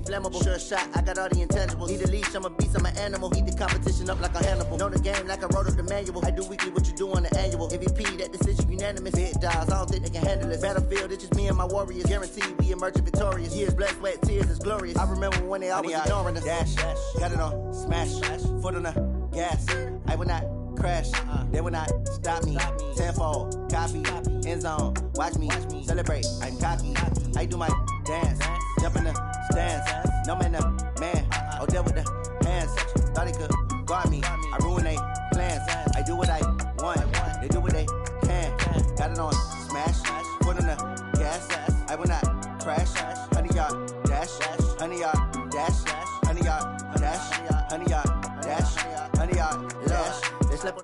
flammable. Sure shot, I got all the intangibles. Need a leash, I'm a beast, I'm an animal. Heat the competition up like a Hannibal. Know the game like I wrote up the manual. I do weekly what you do on the annual. MVP, that decision unanimous. Big dogs, I don't think they can handle it. Battlefield, it's just me and my warriors. Guaranteed we emerging victorious. Years, blood, sweat, tears, it's glorious. I remember when they always ignoring us. Dash, got it on, smash, foot on the gas. I will not crash, they will not stop me. Tenfold, copy, end zone, watch me celebrate. I'm cocky, I do my dance, jump in the stands. No man, the man, oh, there with the hands. Thought he could guard me, I ruin they plans. I do what I want, they do what they can. Got it on, smash, foot on the gas. I will not crash, 100-yard dash, 100-yard dash, 100-yard dash, 100-yard dash, 100-yard dash. They slept on.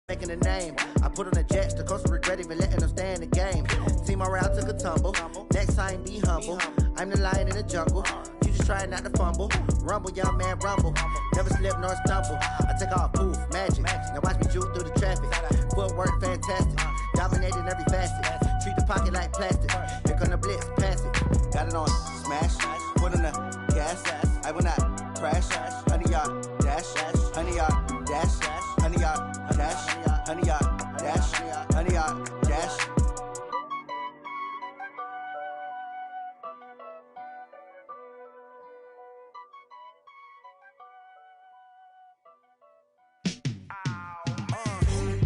Making a name, I put on the Jets, the coast of regret even letting them stay in the game. Team morale took a tumble, next time be humble. I'm the lion in the jungle, you just trying not to fumble. Rumble, young man, rumble, never slip nor stumble. I take off, poof, magic, now watch me juke through the traffic. Footwork fantastic, dominating every facet. Treat the pocket like plastic, here come the blitz, pass it. Got it on, smash, foot on the gas. I will not crash, 100-yard dash, 100-yard dash, 100-yard dash, 100-yard dash, 100-yard dash.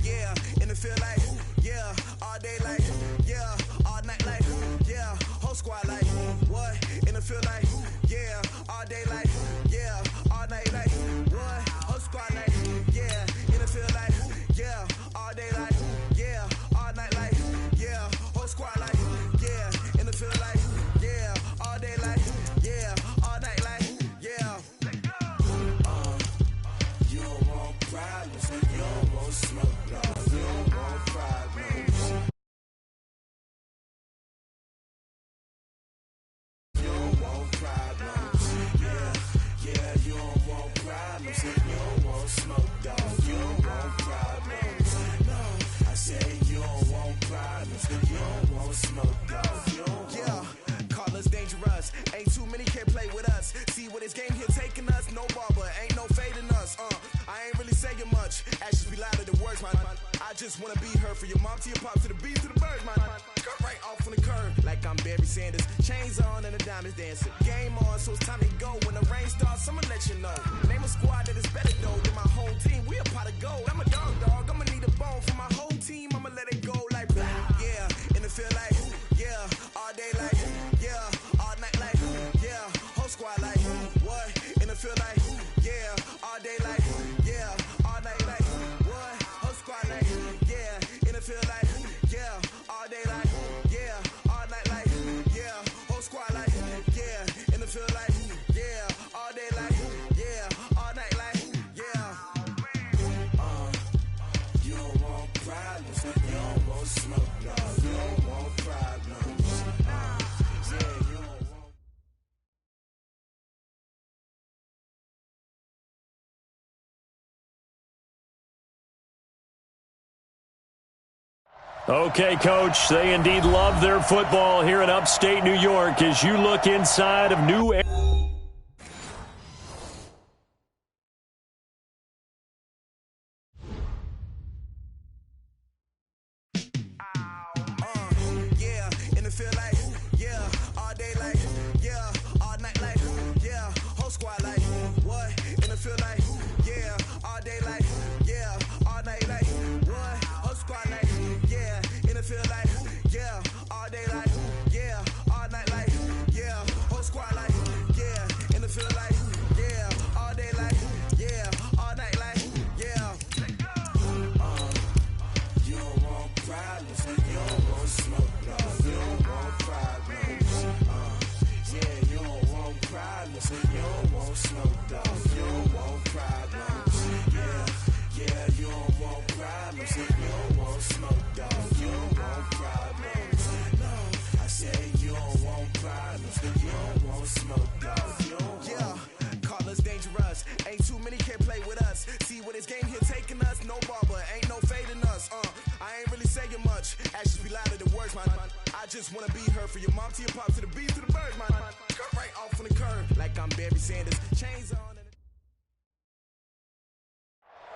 Yeah, in the field like, yeah, all day like, yeah, all night like, yeah, whole squad like, what? In the field like, yeah, all day like, yeah, all night like, what? Whole squad like, yeah, in the field like, yeah, all day like, yeah, all night like, yeah, whole squad like, yeah, in the field like, yeah, all day like, yeah, all night like, yeah. You don't want problems, you don't want smoke, no, you don't want problems. You don't want problems, yeah, you don't want problems, you don't want smoke, dog, you don't want problems, no, I say you don't want problems, you don't want smoke, dog, you don't want. Yeah, call us dangerous, ain't too many can play with us, see what this game here taking us, no barber, ain't no fading us, I ain't really saying much, actions be louder than words, man, I just wanna be heard from your mom to your pop to the beat to the birds, man, cut right off on the curve, like I'm Barry Sanders, chains on and the diamonds dancing, game on, so it's time to go, when the rain starts, I'ma let you know, name a squad that is better though, than my whole team, we a pot of gold, I'm a dog, I'ma need a bone for my whole team, I'ma let it go like, yeah, in the field like, yeah, all day like, yeah, all night like, yeah, whole squad like, what, in the field like, yeah, all day like, yeah, all night like, what, whole squad like, yeah, in the field like, yeah, all day like, yeah, all night like, yeah, whole squad like, yeah, in the field like, yeah, all day like, yeah, all night like, yeah. You don't want problems, you don't want smoke, no, you don't want problems, yeah, you don't want. Okay, Coach, they indeed love their football here in upstate New York as you look inside of New Yeah, in the field like, yeah, all day like, yeah, all night like, yeah, whole squad like, what? In the field like, yeah, all day like, yeah, all night like, what? Whole squad like, yeah, in the field like, yeah, all day like, yeah, all night like, yeah, whole squad like, yeah. just want to be her. For your mom to your pop to the beat to the bird. My cut right off on the curb. Like I'm Barry Sanders. Chains on.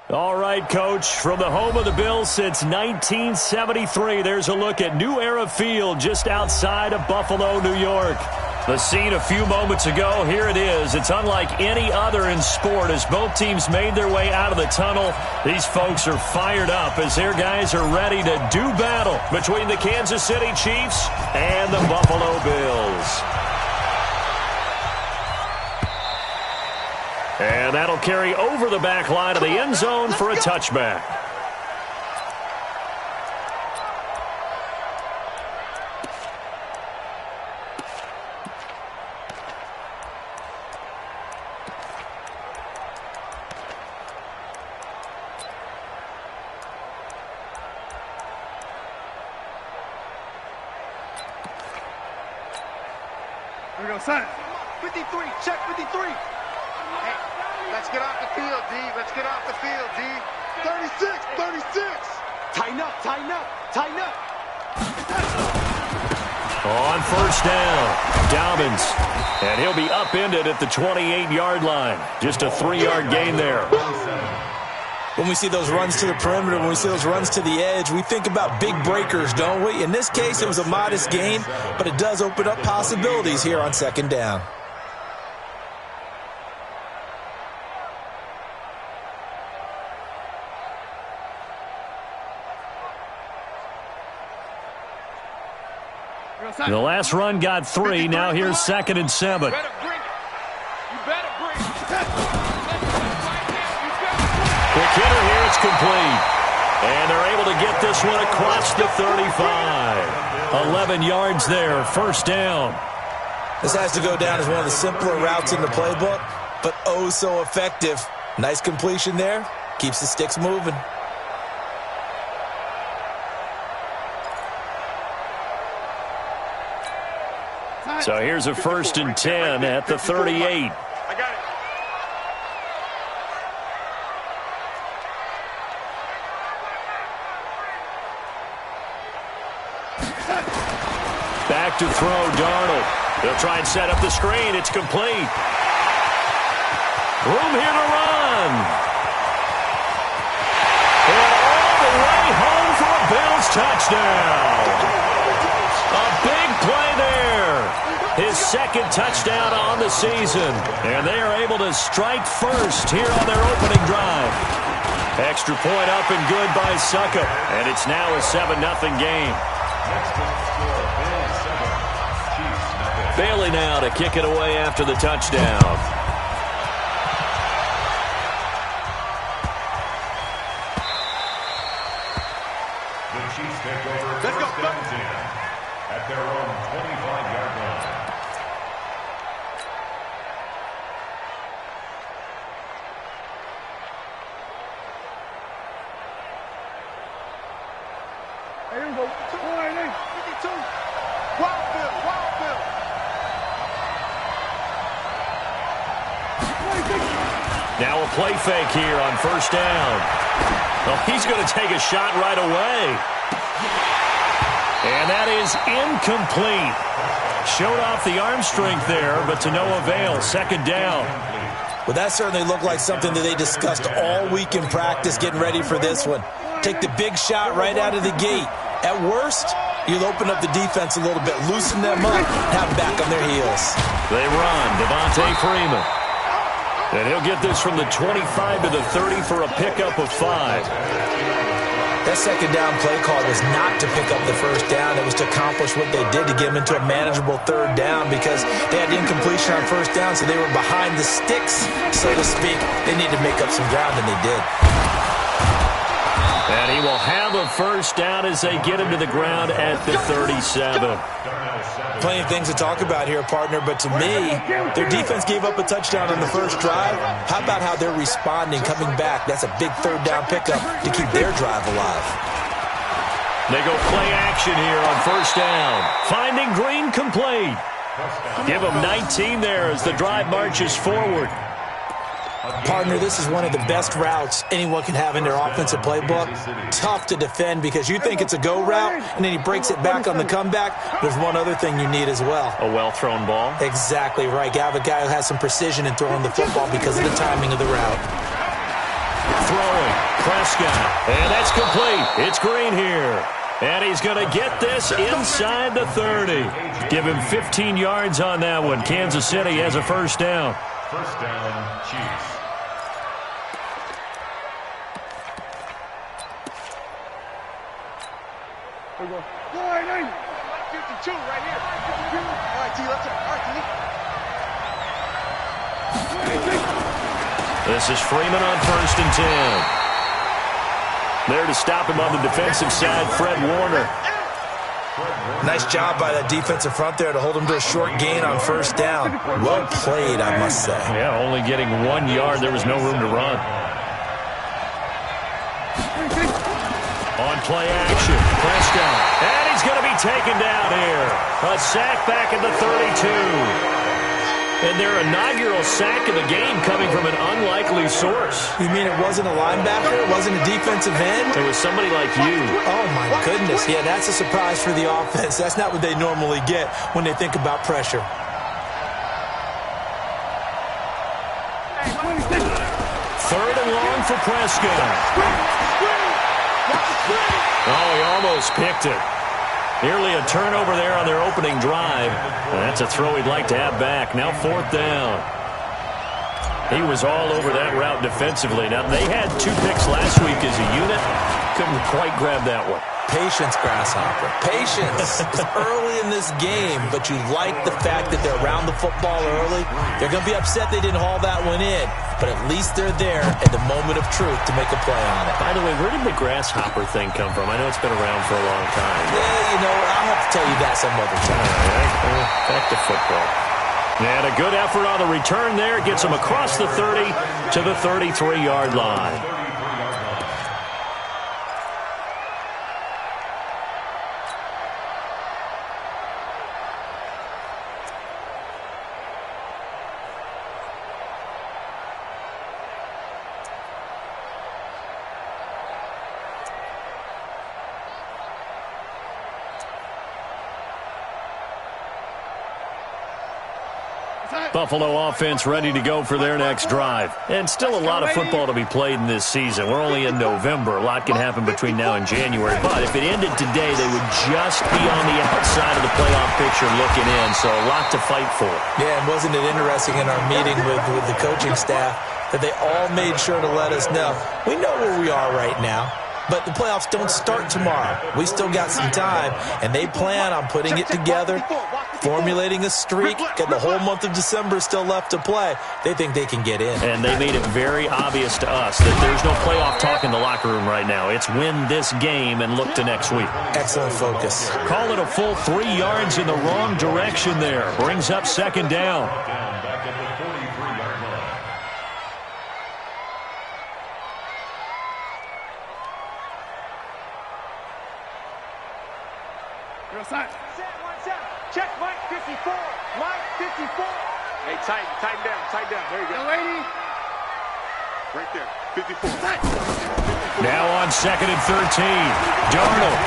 All right, Coach, from the home of the Bills since 1973, there's a look at New Era Field just outside of Buffalo, New York. The scene a few moments ago, here it is. It's unlike any other in sport as both teams made their way out of the tunnel. These folks are fired up as their guys are ready to do battle between the Kansas City Chiefs and the Buffalo Bills. And that'll carry over the back line of the end zone for a touchback. Here we go, son. 53, check 53. Let's get off the field, D. Let's get off the field, D. 36, 36. Tighten up, tighten up, tighten up. On first down, Dobbins. And he'll be upended at the 28-yard line. Just a 3-yard gain there. When we see those runs to the perimeter, when we see those runs to the edge, we think about big breakers, don't we? In this case, it was a modest gain, but it does open up possibilities here on second down. The last run got 3. Now here's 2nd and 7. You better bring. Quick hitter here. It's complete. And they're able to get this one across the 35. 11 yards there. First down. This has to go down as one of the simpler routes in the playbook, but oh so effective. Nice completion there. Keeps the sticks moving. So here's a 1st and 10 at the 38. I got it. Back to throw, Darnold. They'll try and set up the screen. It's complete. Room here to run. And all the way home for a Bills touchdown. A big play there. His 2nd touchdown on the season. And they are able to strike first here on their opening drive. Extra point up and good by Suckup. And it's now a 7-0 game. Bailey now to kick it away after the touchdown. The Chiefs take over first down 10 at their own 25-yard line. Here we go. 52. Wild Bill. Now a play fake here on first down. Well, he's going to take a shot right away. And that is incomplete. Showed off the arm strength there, but to no avail. 2nd down. Well, that certainly looked like something that they discussed all week in practice getting ready for this one. Take the big shot right out of the gate. At worst, you'll open up the defense a little bit, loosen them up, have them back on their heels. They run. Devontae Freeman. And he'll get this from the 25 to the 30 for a pickup of 5. That 2nd down play call was not to pick up the first down. It was to accomplish what they did to get them into a manageable 3rd down because they had incompletion on first down, so they were behind the sticks, so to speak. They needed to make up some ground, and they did. And he will have a first down as they get him to the ground at the 37. Plenty of things to talk about here, partner, but to me, their defense gave up a touchdown on the first drive. How about how they're responding, coming back? That's a big 3rd down pickup to keep their drive alive. They go play action here on first down. Finding Green complete. Give him 19 there as the drive marches forward. Partner, this is one of the best routes anyone can have in their offensive playbook. Tough to defend because you think it's a go route, and then he breaks it back on the comeback. There's one other thing you need as well. A well-thrown ball? Exactly right. You have a guy who has some precision in throwing the football because of the timing of the route. Throwing, Prescott, and that's complete. It's Green here. And he's going to get this inside the 30. Give him 15 yards on that one. Kansas City has a first down. First down, Chiefs. Here we go. 52 right here. All right, T, let's go. All right, T. This is Freeman on 1st and 10. There to stop him on the defensive side, Fred Warner. Nice job by that defensive front there to hold him to a short gain on first down. Well played, I must say. Yeah, only getting 1 yard. There was no room to run. On play action, Prescott. And he's going to be taken down here. A sack back at the 32. And their inaugural sack of the game coming from an unlikely source. You mean it wasn't a linebacker? It wasn't a defensive end? It was somebody like you. Oh, my goodness. Yeah, that's a surprise for the offense. That's not what they normally get when they think about pressure. Third and long for Prescott. Oh, he almost picked it. Nearly a turnover there on their opening drive. And that's a throw he'd like to have back. Now 4th down. He was all over that route defensively. Now, they had 2 picks last week as a unit. Couldn't quite grab that one. Patience, Grasshopper. Patience. It's early in this game, but you like the fact that they're around the football early. They're going to be upset they didn't haul that one in, but at least they're there at the moment of truth to make a play on it. By the way, where did the Grasshopper thing come from? I know it's been around for a long time. Yeah, you know, I'll have to tell you that some other time. All right, well, back to football. And a good effort on the return there. Gets him across the 30 to the 33-yard line. Buffalo offense ready to go for their next drive. And still a lot of football to be played in this season. We're only in November. A lot can happen between now and January. But if it ended today, they would just be on the outside of the playoff picture looking in. So a lot to fight for. Yeah, and wasn't it interesting in our meeting with the coaching staff that they all made sure to let us know, we know where we are right now. But the playoffs don't start tomorrow. We still got some time, and they plan on putting it together, formulating a streak, got the whole month of December still left to play. They think they can get in. And they made it very obvious to us that there's no playoff talk in the locker room right now. It's win this game and look to next week. Excellent focus. Call it a full 3 yards in the wrong direction there. Brings up 2nd down. Back at the 43-yard line. Set, 1-7. Check, Mike 54. Mike 54. Hey, tighten down. There you go. Lady. Right there, 54. Now on 2nd and 13. Darnold.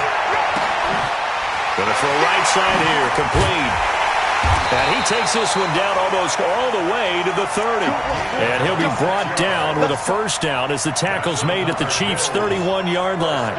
Gonna throw right side here, complete. And he takes this one down almost all the way to the 30. And he'll be brought down with a first down as the tackle's made at the Chiefs' 31-yard line.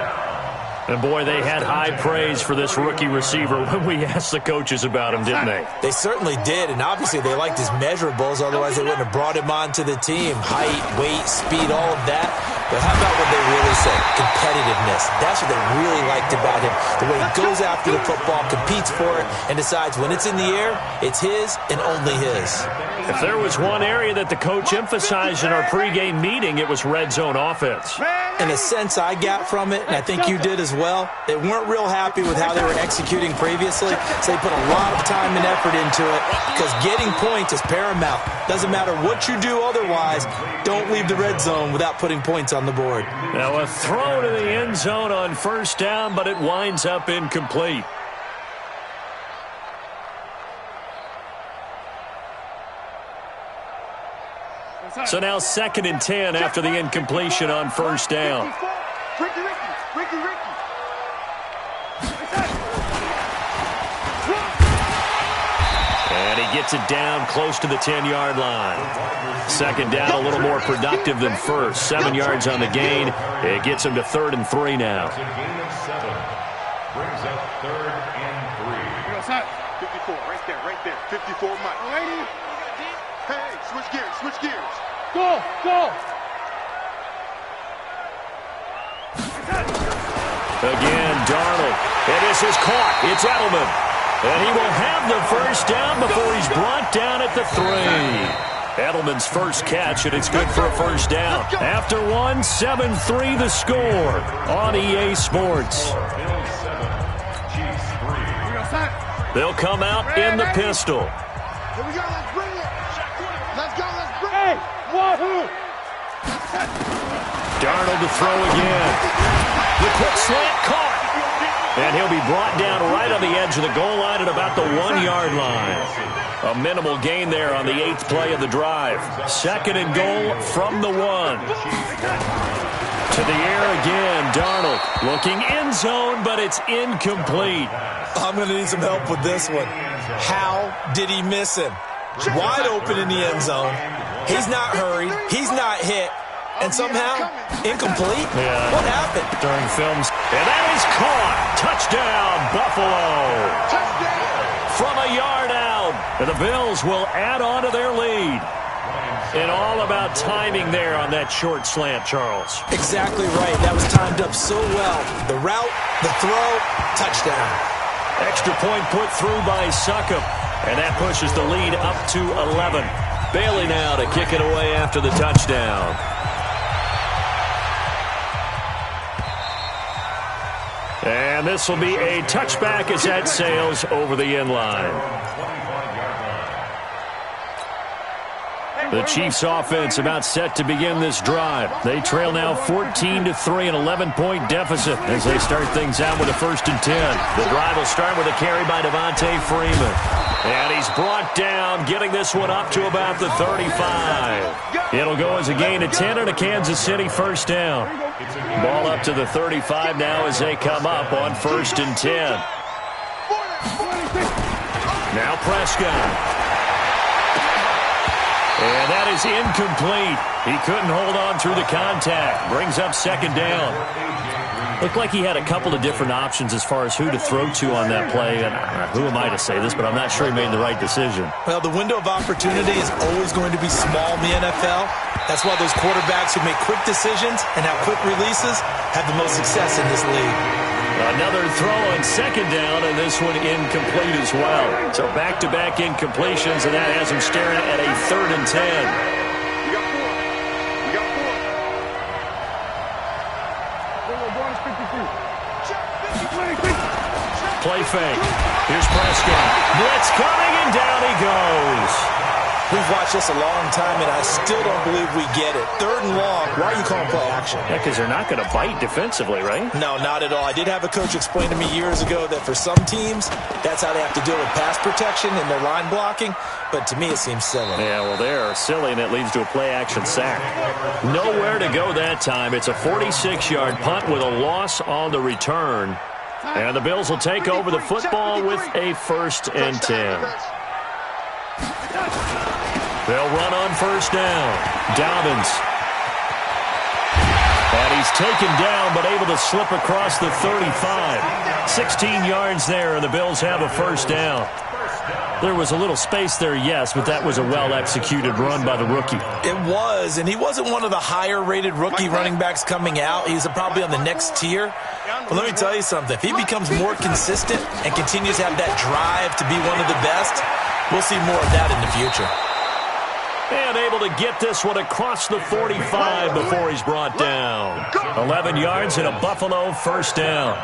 And, boy, they had high praise for this rookie receiver when we asked the coaches about him, didn't they? They certainly did, and obviously they liked his measurables. Otherwise, they wouldn't have brought him onto the team. Height, weight, speed, all of that. But how about what they really said? Competitiveness. That's what they really liked about him. The way he goes after the football, competes for it, and decides when it's in the air, it's his and only his. If there was one area that the coach emphasized in our pregame meeting, it was red zone offense. In a sense I got from it, and I think you did as well, they weren't real happy with how they were executing previously, so they put a lot of time and effort into it because getting points is paramount. Doesn't matter what you do otherwise, don't leave the red zone without putting points on the board. Now a throw to the end zone on first down, but it winds up incomplete. So now 2nd and 10 after the incompletion on first down. Ricky. And he gets it down close to the 10-yard line. 2nd down, a little more productive than first. 7 yards on the gain. It gets him to 3rd and 3 now. It's a gain of 7. Brings up 3rd and 3. 54, right there. 54 Mike. Hey, switch gears. Go. Again, Darnold. And this is caught. It's Edelman. And he will have the first down before he's brought down at the 3. Edelman's first catch, and it's good for a first down. After 1, 7-3 the score on EA Sports. Bills 7, Chiefs 3. They'll come out in the pistol. Here we go, let's bring it. Let's go. Hey, wahoo! Darnold to throw again. The quick slant caught. And he'll be brought down right on the edge of the goal line at about the 1-yard line. A minimal gain there on the 8th play of the drive. 2nd and goal from the 1. To the air again, Darnold looking end zone, but it's incomplete. I'm going to need some help with this one. How did he miss him? Wide open in the end zone. He's not hurried. He's not hit. And somehow, incomplete? Yeah. What happened? During films. And that is caught. Touchdown, Buffalo. From a yard out. And the Bills will add on to their lead. And all about timing there on that short slant, Charles. Exactly right. That was timed up so well. The route, the throw, touchdown. Extra point put through by Succop. And that pushes the lead up to 11. Bailey now to kick it away after the touchdown. And this will be a touchback as that sails over the end line. The Chiefs offense about set to begin this drive. They trail now 14-3, an 11-point deficit as they start things out with a 1st and 10. The drive will start with a carry by Devontae Freeman. And he's brought down, getting this one up to about the 35. It'll go as a gain of 10 and a Kansas City first down. Ball up to the 35 now as they come up on 1st and 10. Now Prescott. And that is incomplete. He couldn't hold on through the contact. Brings up 2nd down. Looked like he had a couple of different options as far as who to throw to on that play. And who am I to say this, but I'm not sure he made the right decision. Well, the window of opportunity is always going to be small in the NFL. That's why those quarterbacks who make quick decisions and have quick releases have the most success in this league. Another throw on 2nd down, and this one incomplete as well. So back-to-back incompletions, and that has him staring at a 3rd and 10. We got 4. Play fake. Here's Prescott. Blitz coming, and down he goes. We've watched this a long time, and I still don't believe we get it. 3rd and long. Why are you calling play action? Yeah, because they're not going to bite defensively, right? No, not at all. I did have a coach explain to me years ago that for some teams, that's how they have to deal with pass protection and their line blocking. But to me, it seems silly. Yeah, well, they're silly, and it leads to a play-action sack. Nowhere to go that time. It's a 46-yard punt with a loss on the return. And the Bills will take over the football with a 1st and 10. They'll run on 1st down. Dobbins. And he's taken down, but able to slip across the 35. 16 yards there, and the Bills have a 1st down. There was a little space there, yes, but that was a well-executed run by the rookie. It was, and he wasn't one of the higher-rated rookie running backs coming out. He's probably on the next tier. But let me tell you something. If he becomes more consistent and continues to have that drive to be one of the best, we'll see more of that in the future. And able to get this one across the 45 before he's brought down. 11 yards and a Buffalo 1st down.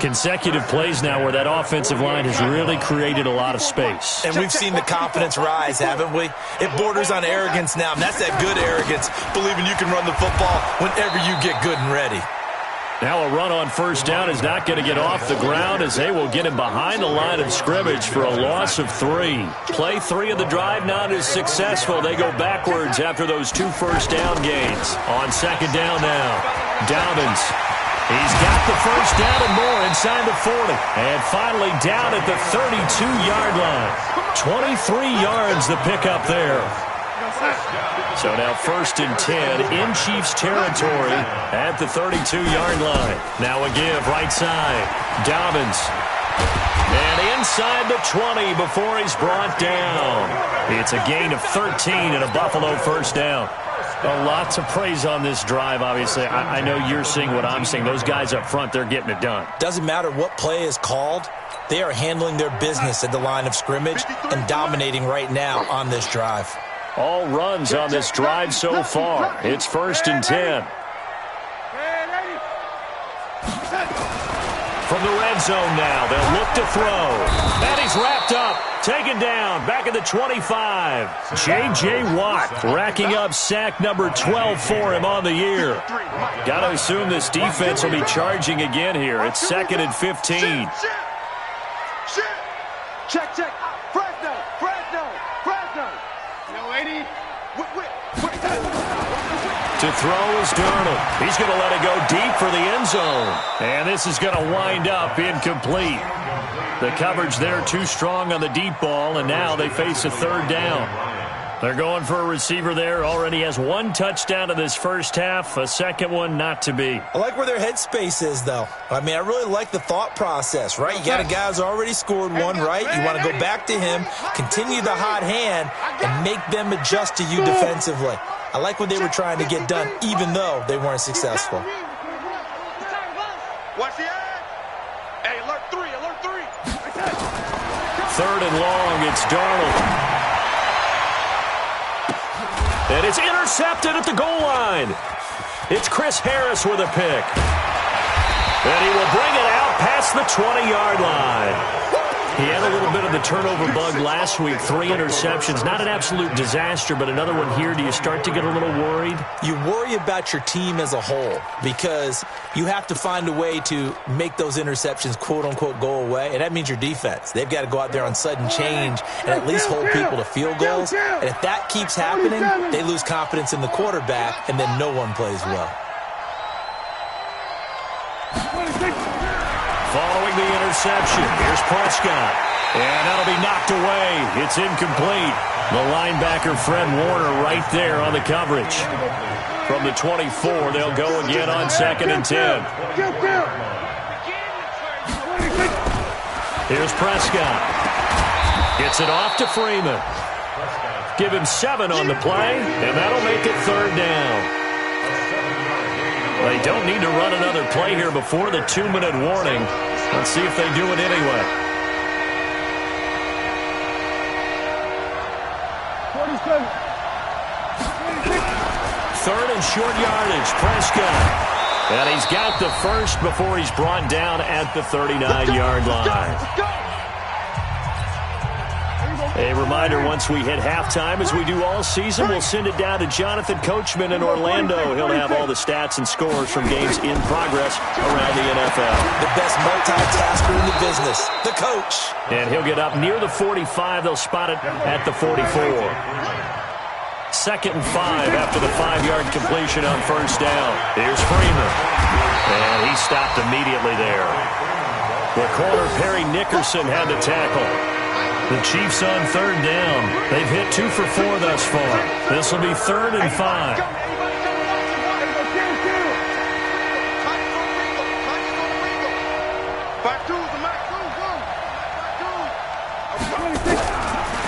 Consecutive plays now where that offensive line has really created a lot of space. And we've seen the confidence rise, haven't we? It borders on arrogance now, and that's that good arrogance, believing you can run the football whenever you get good and ready. Now a run on first down is not going to get off the ground as they will get him behind the line of scrimmage for a loss of 3. Play 3 of the drive not as successful. They go backwards after those 2 first-down gains. On second down now, Dobbins. He's got the first down and more inside the 40. And finally down at the 32-yard line. 23 yards the pickup there. So now 1st and 10 in Chiefs territory at the 32-yard line. Now a give right side. Dobbins. And inside the 20 before he's brought down. It's a gain of 13 and a Buffalo first down. A lot to praise on this drive, obviously. I know you're seeing what I'm seeing. Those guys up front, they're getting it done. Doesn't matter what play is called. They are handling their business at the line of scrimmage and dominating right now on this drive. All runs on this drive so far. It's 1st and 10. From the red zone now, they'll look to throw. And he's wrapped up, taken down, back at the 25. J.J. Watt racking up sack number 12 for him on the year. Got to assume this defense will be charging again here. It's 2nd and 15. Check. Fresno. No, 80. To throw is Darnold. He's going to let it go deep for the end zone. And this is going to wind up incomplete. The coverage there too strong on the deep ball, and now they face a 3rd down. They're going for a receiver there. Already has 1 touchdown in this first half. A 2nd one not to be. I like where their headspace is, though. I mean, I really like the thought process, right? You got a guy who's already scored 1, right? You want to go back to him, continue the hot hand, and make them adjust to you defensively. I like what they were trying to get done, even though they weren't successful. Watch the ad. Hey, alert 3. 3rd and long, it's Darnold. And it's intercepted at the goal line. It's Chris Harris with a pick. And he will bring it out past the 20-yard line. He had a little bit of the turnover bug last week, 3 interceptions. Not an absolute disaster, but another one here. Do you start to get a little worried? You worry about your team as a whole because you have to find a way to make those interceptions, quote-unquote, go away, and that means your defense. They've got to go out there on sudden change and at least hold people to field goals. And if that keeps happening, they lose confidence in the quarterback, and then no one plays well. Following the interception, here's Prescott. And that'll be knocked away. It's incomplete. The linebacker, Fred Warner, right there on the coverage. From the 24, they'll go again on 2nd and 10. Here's Prescott. Gets it off to Freeman. Give him 7 on the play, and that'll make it 3rd down. They don't need to run another play here before the 2-minute warning. Let's see if they do it anyway. 3rd and short yardage, Prescott. And he's got the first before he's brought down at the 39-yard line. A reminder, once we hit halftime, as we do all season, we'll send it down to Jonathan Coachman in Orlando. He'll have all the stats and scores from games in progress around the NFL. The best multitasker in the business, the coach. And he'll get up near the 45. They'll spot it at the 44. 2nd and 5 after the 5-yard completion on first down. Here's Freeman. And he stopped immediately there. The corner, Perry Nickerson, had the tackle. The Chiefs on 3rd down. They've hit 2 for 4 thus far. This will be 3rd and 5.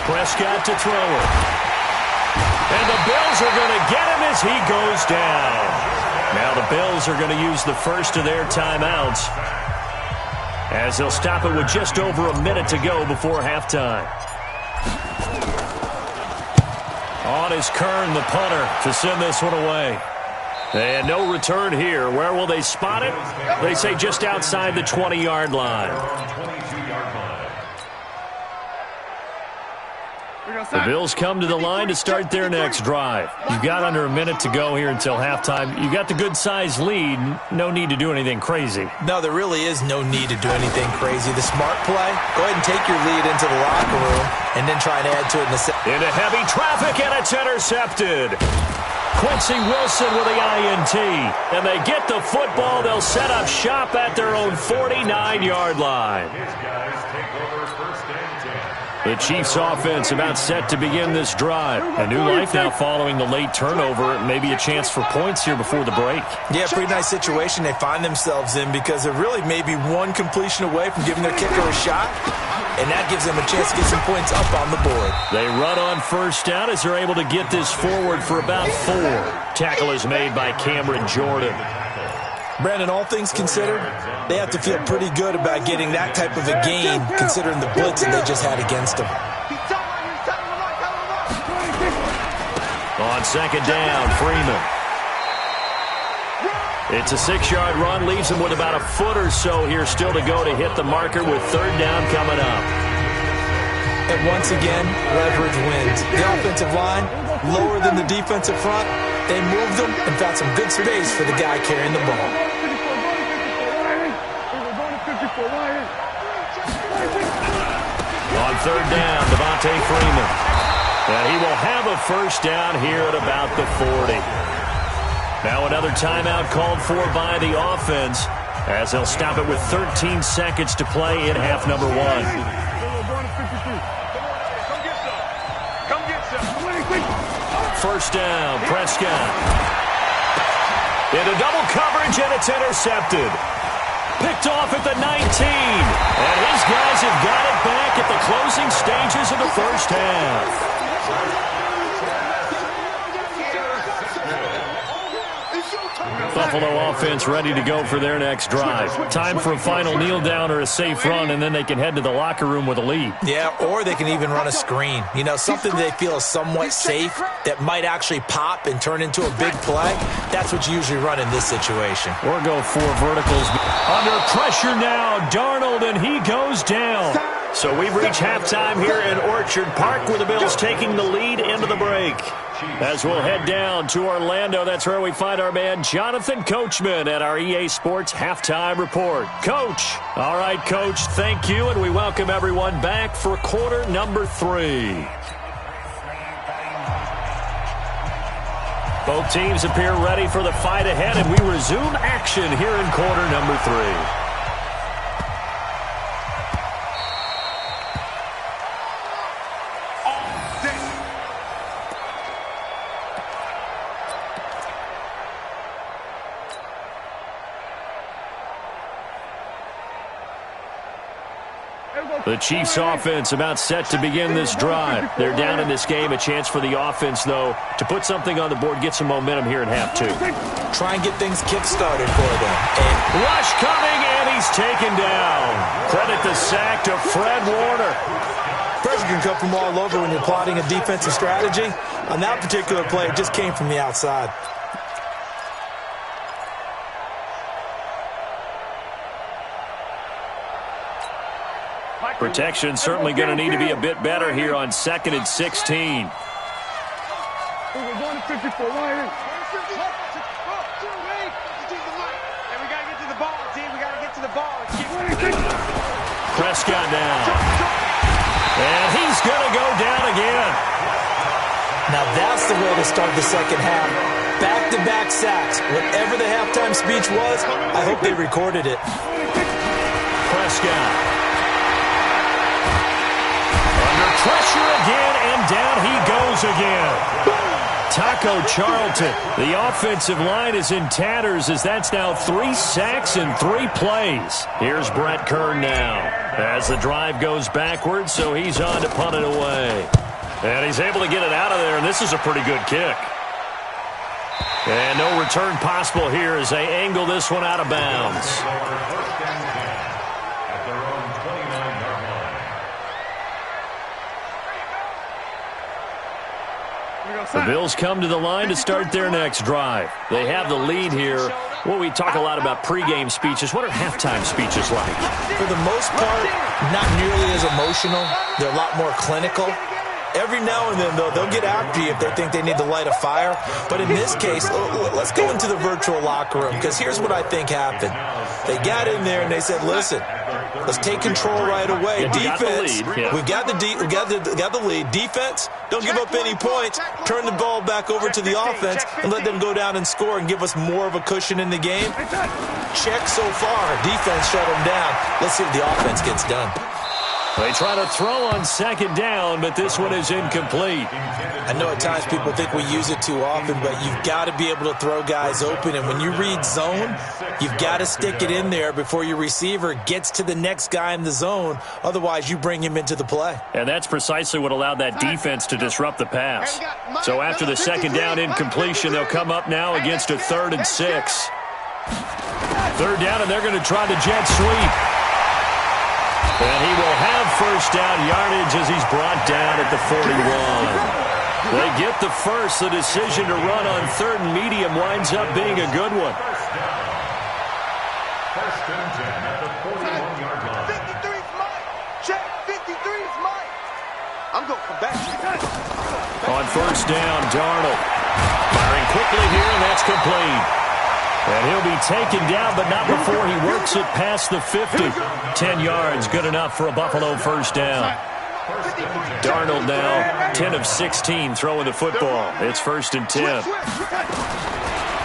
Prescott to throw it. And the Bills are going to get him as he goes down. Now the Bills are going to use the first of their timeouts, as they'll stop it with just over a minute to go before halftime. On is Kern, the punter, to send this one away. And no return here. Where will they spot it? They say just outside the 20-yard line. The Bills come to the line to start their next drive. You've got under a minute to go here until halftime. You've got the good-sized lead. No need to do anything crazy. No, there really is no need to do anything crazy. The smart play, go ahead and take your lead into the locker room and then try and add to it in the into heavy traffic, and it's intercepted. Quincy Wilson with the INT. And they get the football. They'll set up shop at their own 49-yard line. His guys take over first and 10. The Chiefs offense about set to begin this drive. A new life now following the late turnover. Maybe a chance for points here before the break. Yeah, pretty nice situation they find themselves in because they're really maybe one completion away from giving their kicker a shot, and that gives them a chance to get some points up on the board. They run on first down as they're able to get this forward for about 4. Tackle is made by Cameron Jordan. Brandon, all things considered, they have to feel pretty good about getting that type of a game considering the blitz that they just had against them. On second down, Freeman. It's a 6-yard run, leaves him with about a foot or so here still to go to hit the marker with third down coming up. And once again, leverage wins. The offensive line, lower than the defensive front, they moved them and found some good space for the guy carrying the ball. On third down, Devontae Freeman. And he will have a first down here at about the 40. Now another timeout called for by the offense as they'll stop it with 13 seconds to play in half number 1. First down, Prescott. Into double coverage, and it's intercepted. Picked off at the 19. And his guys have got it back at the closing stages of the first half. Buffalo offense ready to go for their next drive. Time for a final kneel down or a safe run, and then they can head to the locker room with a lead. Yeah, or they can even run a screen. You know, something they feel is somewhat safe that might actually pop and turn into a big play. That's what you usually run in this situation. Or go 4 verticals. Under pressure now, Darnold, and he goes down. So we've reached halftime here in Orchard Park with the Bills taking the lead into the break. As we'll head down to Orlando, that's where we find our man Jonathan Coachman at our EA Sports Halftime Report. Coach. All right, Coach, thank you, and we welcome everyone back for quarter number 3. Both teams appear ready for the fight ahead, and we resume action here in quarter number 3. The Chiefs offense about set to begin this drive. They're down in this game. A chance for the offense, though, to put something on the board, get some momentum here in half 2. Try and get things kick-started for them. And rush coming, and he's taken down. Credit the sack to Fred Warner. Pressure can come from all over when you're plotting a defensive strategy. On that particular play, it just came from the outside. Protection certainly going to need to be a bit better here on 2nd and 16. Prescott now. And he's going to go down again. Now that's the way to start the second half. Back-to-back sacks. Whatever the halftime speech was, I hope they recorded it. Prescott. Pressure again, and down he goes again. Taco Charlton. The offensive line is in tatters as that's now 3 sacks in 3 plays. Here's Brett Kern now as the drive goes backwards, so he's on to punt it away. And he's able to get it out of there, and this is a pretty good kick. And no return possible here as they angle this one out of bounds. The Bills come to the line to start their next drive. They have the lead here. Well, we talk a lot about pregame speeches. What are halftime speeches like? For the most part, not nearly as emotional. They're a lot more clinical. Every now and then, though, they'll get after you if they think they need to light a fire. But in this case, let's go into the virtual locker room, because here's what I think happened. They got in there and they said, listen, let's take control right away. Defense, we've got the lead. Defense, don't give up any points. Turn the ball back over to the offense and let them go down and score and give us more of a cushion in the game. Check so far. Defense shut them down. Let's see what the offense gets done. They try to throw on second down, but this one is incomplete. I know at times people think we use it too often, but you've got to be able to throw guys open. And when you read zone, you've got to stick it in there before your receiver gets to the next guy in the zone. Otherwise, you bring him into the play. And that's precisely what allowed that defense to disrupt the pass. So after the second down incompletion, they'll come up now against a 3rd and 6. Third down, and they're going to try the jet sweep. And he will have first down yardage as he's brought down at the 41. They get the first. The decision to run on 3rd and medium winds up being a good one. First and 10 at the 41-yard line. 53's mine. Check. 53's mine. I'm going to come back. On first down, Darnold. Firing quickly here, and that's complete. And he'll be taken down, but not before he works it past the 50. 10 yards, good enough for a Buffalo first down. Darnold now 10 of 16 throwing the football. It's 1st and 10.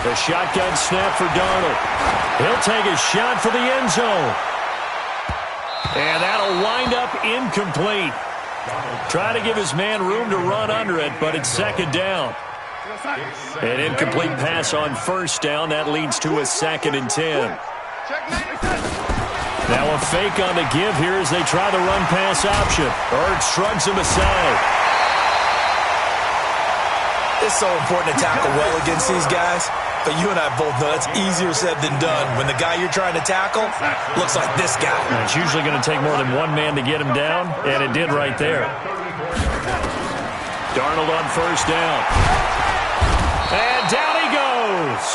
The shotgun snap for Darnold. He'll take a shot for the end zone. And that'll wind up incomplete. Try to give his man room to run under it, but it's second down. An incomplete pass on first down. That leads to a 2nd and 10. Now a fake on the give here as they try the run-pass option. Ertz shrugs him aside. It's so important to tackle well against these guys. But you and I both know that's easier said than done. When the guy you're trying to tackle looks like this guy. And it's usually going to take more than one man to get him down, and it did right there. Darnold on first down. And down he goes.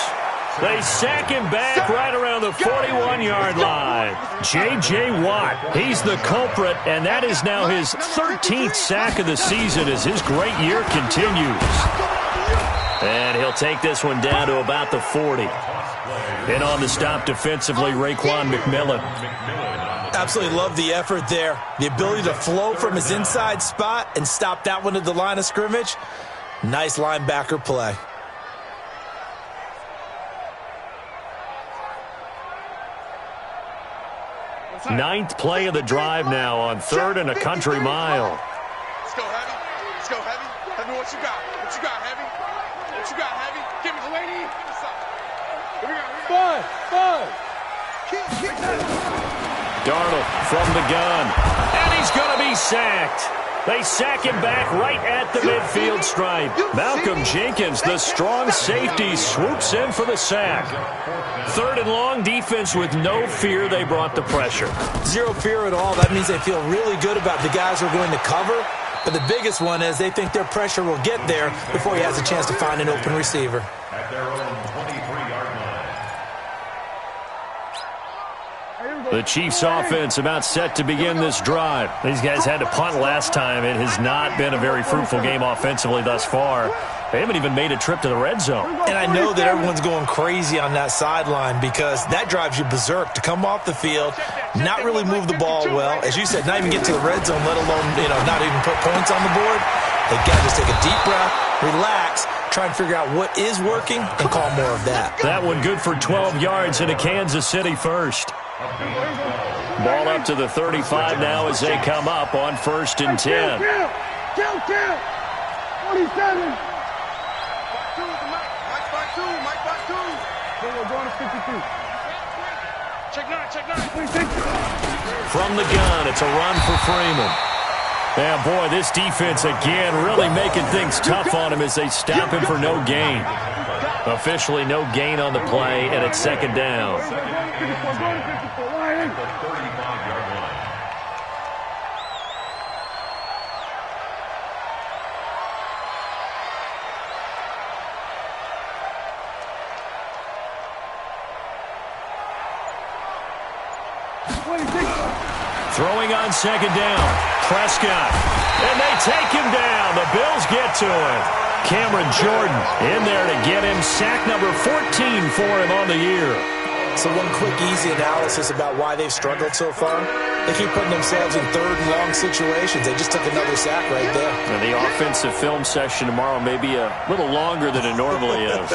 They sack him back right around the 41-yard line. J.J. Watt, he's the culprit, and that is now his 13th sack of the season as his great year continues. And he'll take this one down to about the 40. And on the stop defensively, Raekwon McMillan. Absolutely love the effort there. The ability to flow from his inside spot and stop that one at the line of scrimmage. Nice linebacker play. Ninth play of the drive now on 3rd and a country mile. Let's go, Heavy. Let's go, Heavy. Heavy, what you got? What you got, Heavy? What you got, Heavy? Give me the lady. Here we go. Five. Darnold from the gun. And he's going to be sacked. They sack him back right at the midfield stripe. Malcolm Jenkins, the strong safety, swoops in for the sack. 3rd and long, defense with no fear. They brought the pressure. Zero fear at all. That means they feel really good about the guys who are going to cover. But the biggest one is they think their pressure will get there before he has a chance to find an open receiver. At their own 23-yard line. The Chiefs offense about set to begin this drive. These guys had to punt last time. It has not been a very fruitful game offensively thus far. They haven't even made a trip to the red zone. And I know that everyone's going crazy on that sideline because that drives you berserk to come off the field, not really move the ball well. As you said, not even get to the red zone, let alone, not even put points on the board. They've got to just take a deep breath, relax, try and figure out what is working, and call more of that. That one good for 12 yards into Kansas City first. Ball up to the 35 now as they come up on 1st and 10. Count. 47. Mike by two. We're going to 52. Check nine. From the gun, it's a run for Freeman. Yeah, boy, this defense again really making things tough on him as they stop him for no gain. Officially no gain on the play, and it's 2nd down. Throwing on 2nd down. Prescott. And they take him down. The Bills get to him. Cameron Jordan in there to get him. Sack number 14 for him on the year. So one quick, easy analysis about why they've struggled so far. They keep putting themselves in third and long situations. They just took another sack right there. And the offensive film session tomorrow may be a little longer than it normally is.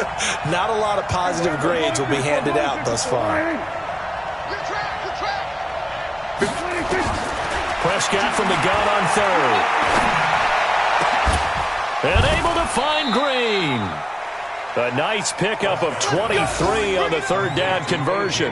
Not a lot of positive grades will be handed out thus far. Prescott from the gun on third. And able to find Green. A nice pickup of 23 on the third down conversion.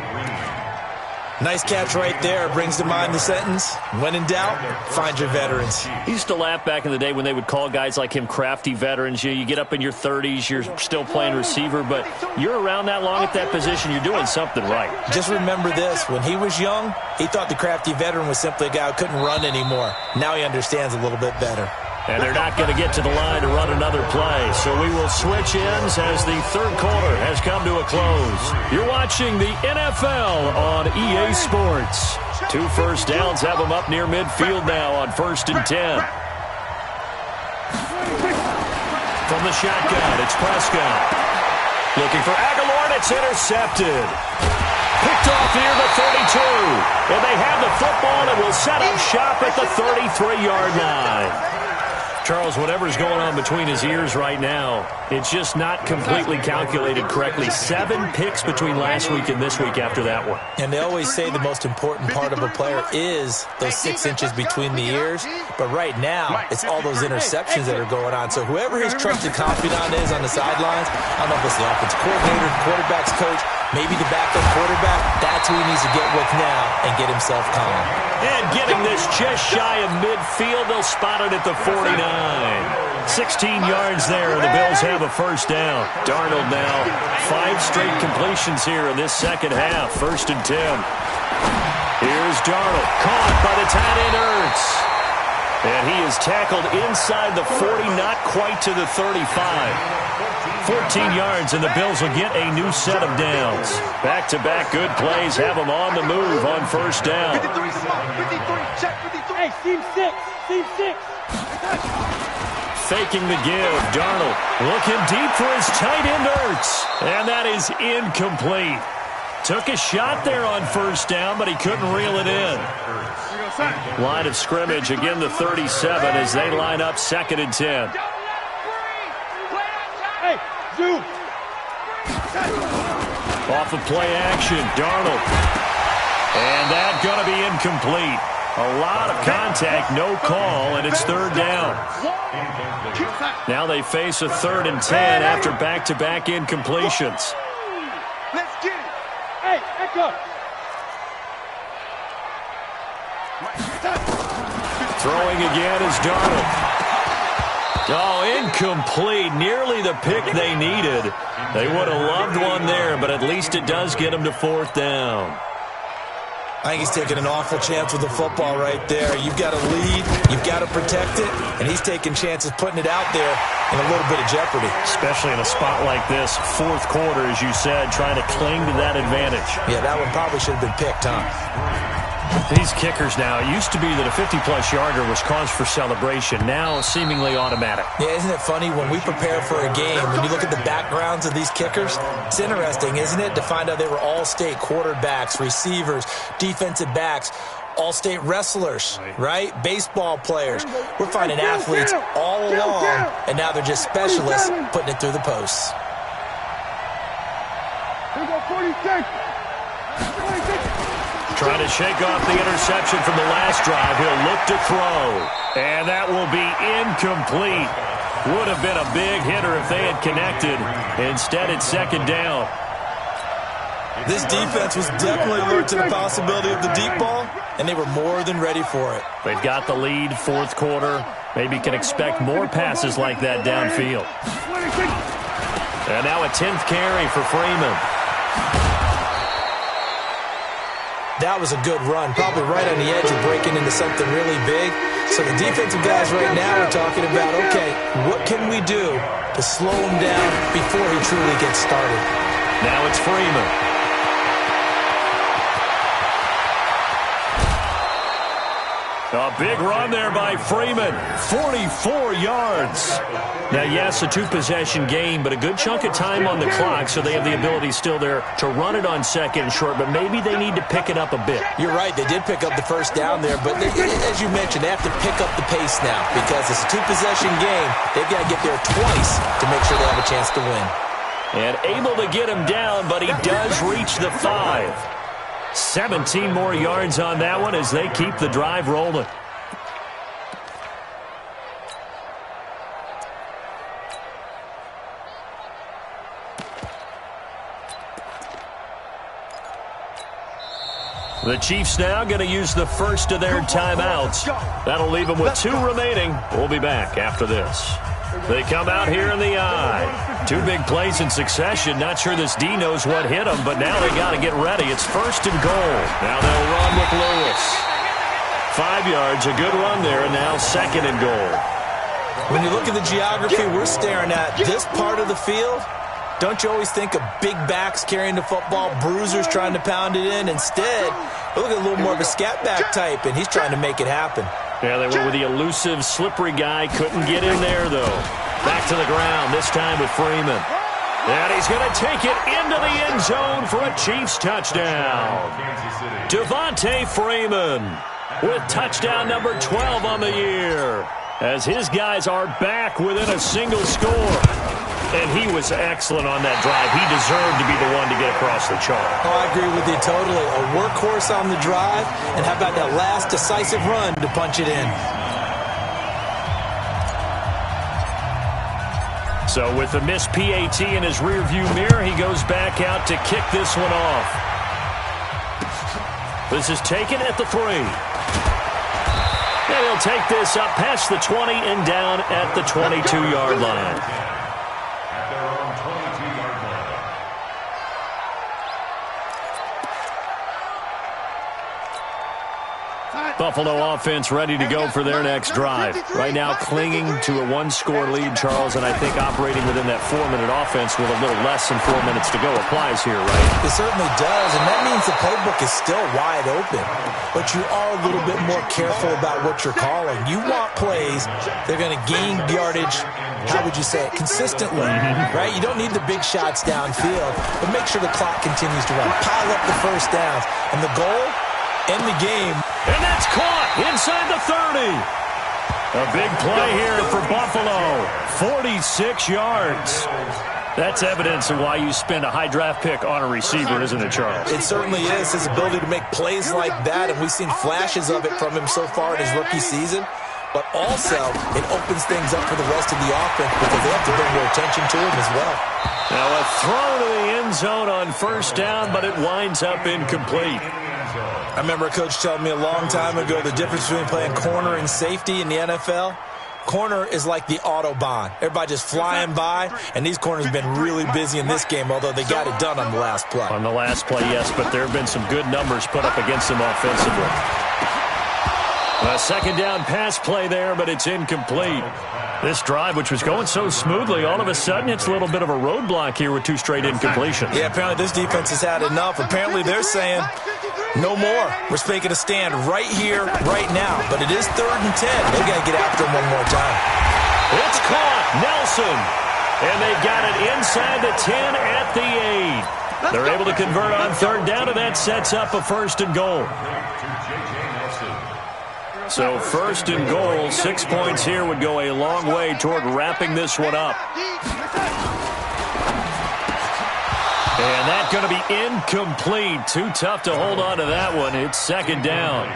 Nice catch right there. Brings to mind the sentence, when in doubt, find your veterans. He used to laugh back in the day when they would call guys like him crafty veterans. You get up in your 30s, you're still playing receiver, but you're around that long at that position, you're doing something right. Just remember this. When he was young, he thought the crafty veteran was simply a guy who couldn't run anymore. Now he understands a little bit better. And they're not going to get to the line to run another play. So we will switch ends as the third quarter has come to a close. You're watching the NFL on EA Sports. 2 first downs have them up near midfield now on 1st and 10. From the shotgun, it's Prescott. Looking for Aguilar, and it's intercepted. Picked off near the 32. And they have the football and will set up shop at the 33-yard line. Charles, whatever's going on between his ears right now, it's just not completely calculated correctly. 7 picks between last week and this week after that one. And they always say the most important part of a player is those 6 inches between the ears. But right now, it's all those interceptions that are going on. So whoever his trusted confidant is on the sidelines, I don't know if it's the offensive coordinator, quarterback's coach, maybe the backup quarterback, that's who he needs to get with now and get himself calm. And getting this just shy of midfield, they'll spot it at the 49. 16 yards there, and the Bills have a first down. Darnold now, 5 straight completions here in this second half. 1st and 10. Here's Darnold, caught by the tight end Ertz. And he is tackled inside the 40, not quite to the 35. 14 yards, and the Bills will get a new set of downs. Back-to-back good plays have them on the move on 1st down. 53, check 53. Hey, team 6, team 6. Faking the give, Darnold looking deep for his tight end Ertz. And that is incomplete. Took a shot there on 1st down, but he couldn't reel it in. Line of scrimmage, again the 37 as they line up 2nd and 10. Hey, zoom. Off of play action, Darnold. And that's going to be incomplete. A lot of contact, no call, and it's 3rd down. Now they face a 3rd and 10 after back-to-back incompletions. Let's get it. Hey, Echo. Throwing again is Darnold. Oh, incomplete. Nearly the pick they needed. They would have loved one there, but at least it does get them to 4th down. I think he's taking an awful chance with the football right there. You've got to lead, you've got to protect it, and he's taking chances putting it out there in a little bit of jeopardy. Especially in a spot like this, 4th quarter, as you said, trying to cling to that advantage. Yeah, that one probably should have been picked, huh? These kickers now, it used to be that a 50-plus yarder was cause for celebration. Now, seemingly automatic. Yeah, isn't it funny? When we prepare for a game, when you look at the backgrounds of these kickers, it's interesting, isn't it, to find out they were all-state quarterbacks, receivers, defensive backs, all-state wrestlers, right? Baseball players. We're finding athletes all along, and now they're just specialists putting it through the posts. Here we go, 46. Trying to shake off the interception from the last drive. He'll look to throw. And that will be incomplete. Would have been a big hitter if they had connected. Instead, it's 2nd down. This defense was definitely alert to the possibility of the deep ball, and they were more than ready for it. They've got the lead, 4th quarter. Maybe can expect more passes like that downfield. And now a 10th carry for Freeman. That was a good run, probably right on the edge of breaking into something really big. So the defensive guys right now are talking about, okay, what can we do to slow him down before he truly gets started? Now it's Freeman. A big run there by Freeman. 44 yards. Now, yes, a two-possession game, but a good chunk of time on the clock, so they have the ability still there to run it on second and short, but maybe they need to pick it up a bit. You're right. They did pick up the first down there, but as you mentioned, they have to pick up the pace now because it's a two-possession game. They've got to get there twice to make sure they have a chance to win. And able to get him down, but he does reach the 5. 17 more yards on that one as they keep the drive rolling. The Chiefs now going to use the first of their timeouts. That'll leave them with 2 remaining. We'll be back after this. They come out here in the eye. 2 big plays in succession. Not sure this D knows what hit them, but now they got to get ready. It's 1st and goal. Now they'll run with Lewis. 5 yards, a good run there, and now 2nd and goal. When you look at the geography we're staring at, this part of the field, don't you always think of big backs carrying the football, bruisers trying to pound it in? Instead, look at a little more of a scat back type, and he's trying to make it happen. Yeah, they were with the elusive, slippery guy. Couldn't get in there, though. Back to the ground, this time with Freeman. And he's going to take it into the end zone for a Chiefs touchdown. Devontae Freeman with touchdown number 12 on the year, as his guys are back within a single score. And he was excellent on that drive. He deserved to be the one to get across the chalk. Oh, I agree with you totally. A workhorse on the drive, and how about that last decisive run to punch it in? So with the missed PAT in his rearview mirror, he goes back out to kick this one off. This is taken at the 3. And he'll take this up past the 20 and down at the 22-yard line. Buffalo offense ready to go for their next drive. Right now clinging to a 1-score lead, Charles, and I think operating within that 4-minute offense with a little less than 4 minutes to go applies here, right? It certainly does, and that means the playbook is still wide open. But you are a little bit more careful about what you're calling. You want plays that are going to gain yardage, how would you say it, consistently, right? You don't need the big shots downfield, but make sure the clock continues to run. Pile up the first downs, and the goal, end the game. And that's caught inside the 30. A big play here for Buffalo. 46 yards. That's evidence of why you spend a high draft pick on a receiver, isn't it, Charles? It certainly is. His ability to make plays like that, and we've seen flashes of it from him so far in his rookie season. But also, it opens things up for the rest of the offense because they have to bring their attention to him as well. Now a throw to the end zone on 1st down, but it winds up incomplete. I remember a coach telling me a long time ago the difference between playing corner and safety in the NFL. Corner is like the Autobahn. Everybody just flying by, and these corners have been really busy in this game, although they got it done on the last play. On the last play, yes, but there have been some good numbers put up against them offensively. A 2nd down pass play there, but it's incomplete. This drive, which was going so smoothly, all of a sudden it's a little bit of a roadblock here with 2 straight incompletions. Yeah, apparently this defense has had enough. Apparently they're saying, no more. We're making a stand right here, right now. But it is 3rd and 10. They've got to get after him one more time. It's caught. Nelson. And they've got it inside the 10 at the 8. They're able to convert on 3rd down, and that sets up a 1st and goal. So 1st and goal, 6 points here would go a long way toward wrapping this one up. And that's going to be incomplete. Too tough to hold on to that one. It's 2nd down.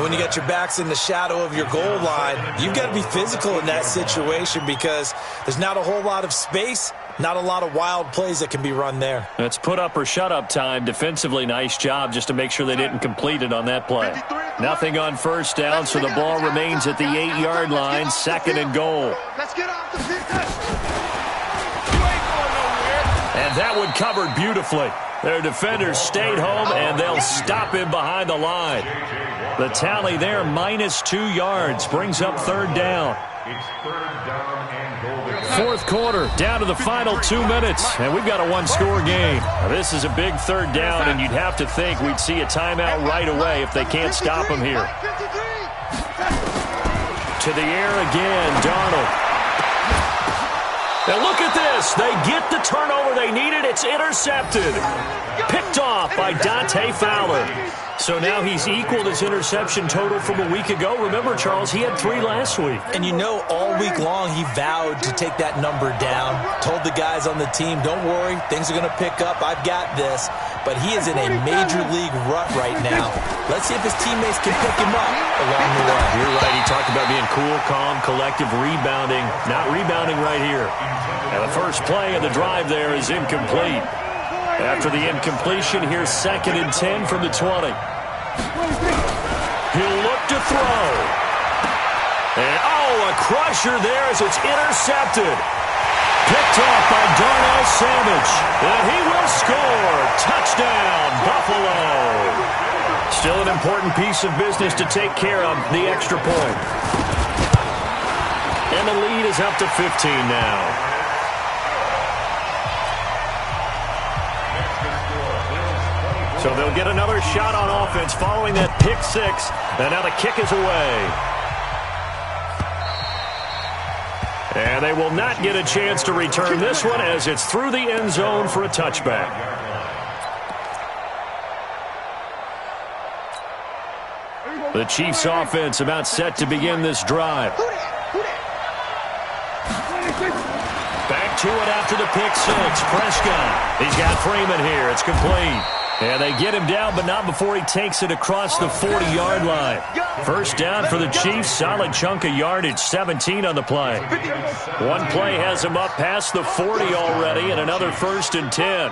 When you got your backs in the shadow of your goal line, you've got to be physical in that situation because there's not a whole lot of space, not a lot of wild plays that can be run there. It's put up or shut up time. Defensively, nice job just to make sure they didn't complete it on that play. Nothing on 1st down, so the ball remains at the 8-yard line. 2nd and goal. Let's get off the field. And that one covered beautifully. Their defenders stayed home, and they'll stop him behind the line. The tally there, -2 yards, brings up 3rd down. It's 3rd down and goal. 4th quarter, down to the final 2 minutes, and we've got a 1-score game. Now, this is a big 3rd down, and you'd have to think we'd see a timeout right away if they can't stop him here. To the air again, Darnold. And look at this. They get the turnover they needed. It's intercepted. Picked off by Dante Fowler. So now he's equaled his interception total from a week ago. Remember, Charles, he had 3 last week. And you know, all week long he vowed to take that number down. Told the guys on the team, don't worry, things are going to pick up. I've got this. But he is in a major league rut right now. Let's see if his teammates can pick him up along the way. You're right. He talked about being cool, calm, collective, rebounding. Not rebounding right here. And the first play of the drive there is incomplete. After the incompletion, here's 2nd and 10 from the 20. He'll look to throw. And, a crusher there as it's intercepted. Picked off by Darnell Savage. And he will score. Touchdown, Buffalo. Still an important piece of business to take care of, the extra point. And the lead is up to 15 now. So they'll get another shot on offense following that pick 6. And now the kick is away. And they will not get a chance to return this one as it's through the end zone for a touchback. The Chiefs offense about set to begin this drive. Back to it after the pick 6. Prescott. He's got Freeman here. It's complete. And they get him down, but not before he takes it across the 40-yard line. First down for the Chiefs. Solid chunk of yardage, 17 on the play. One play has him up past the 40 already, and another 1st and 10.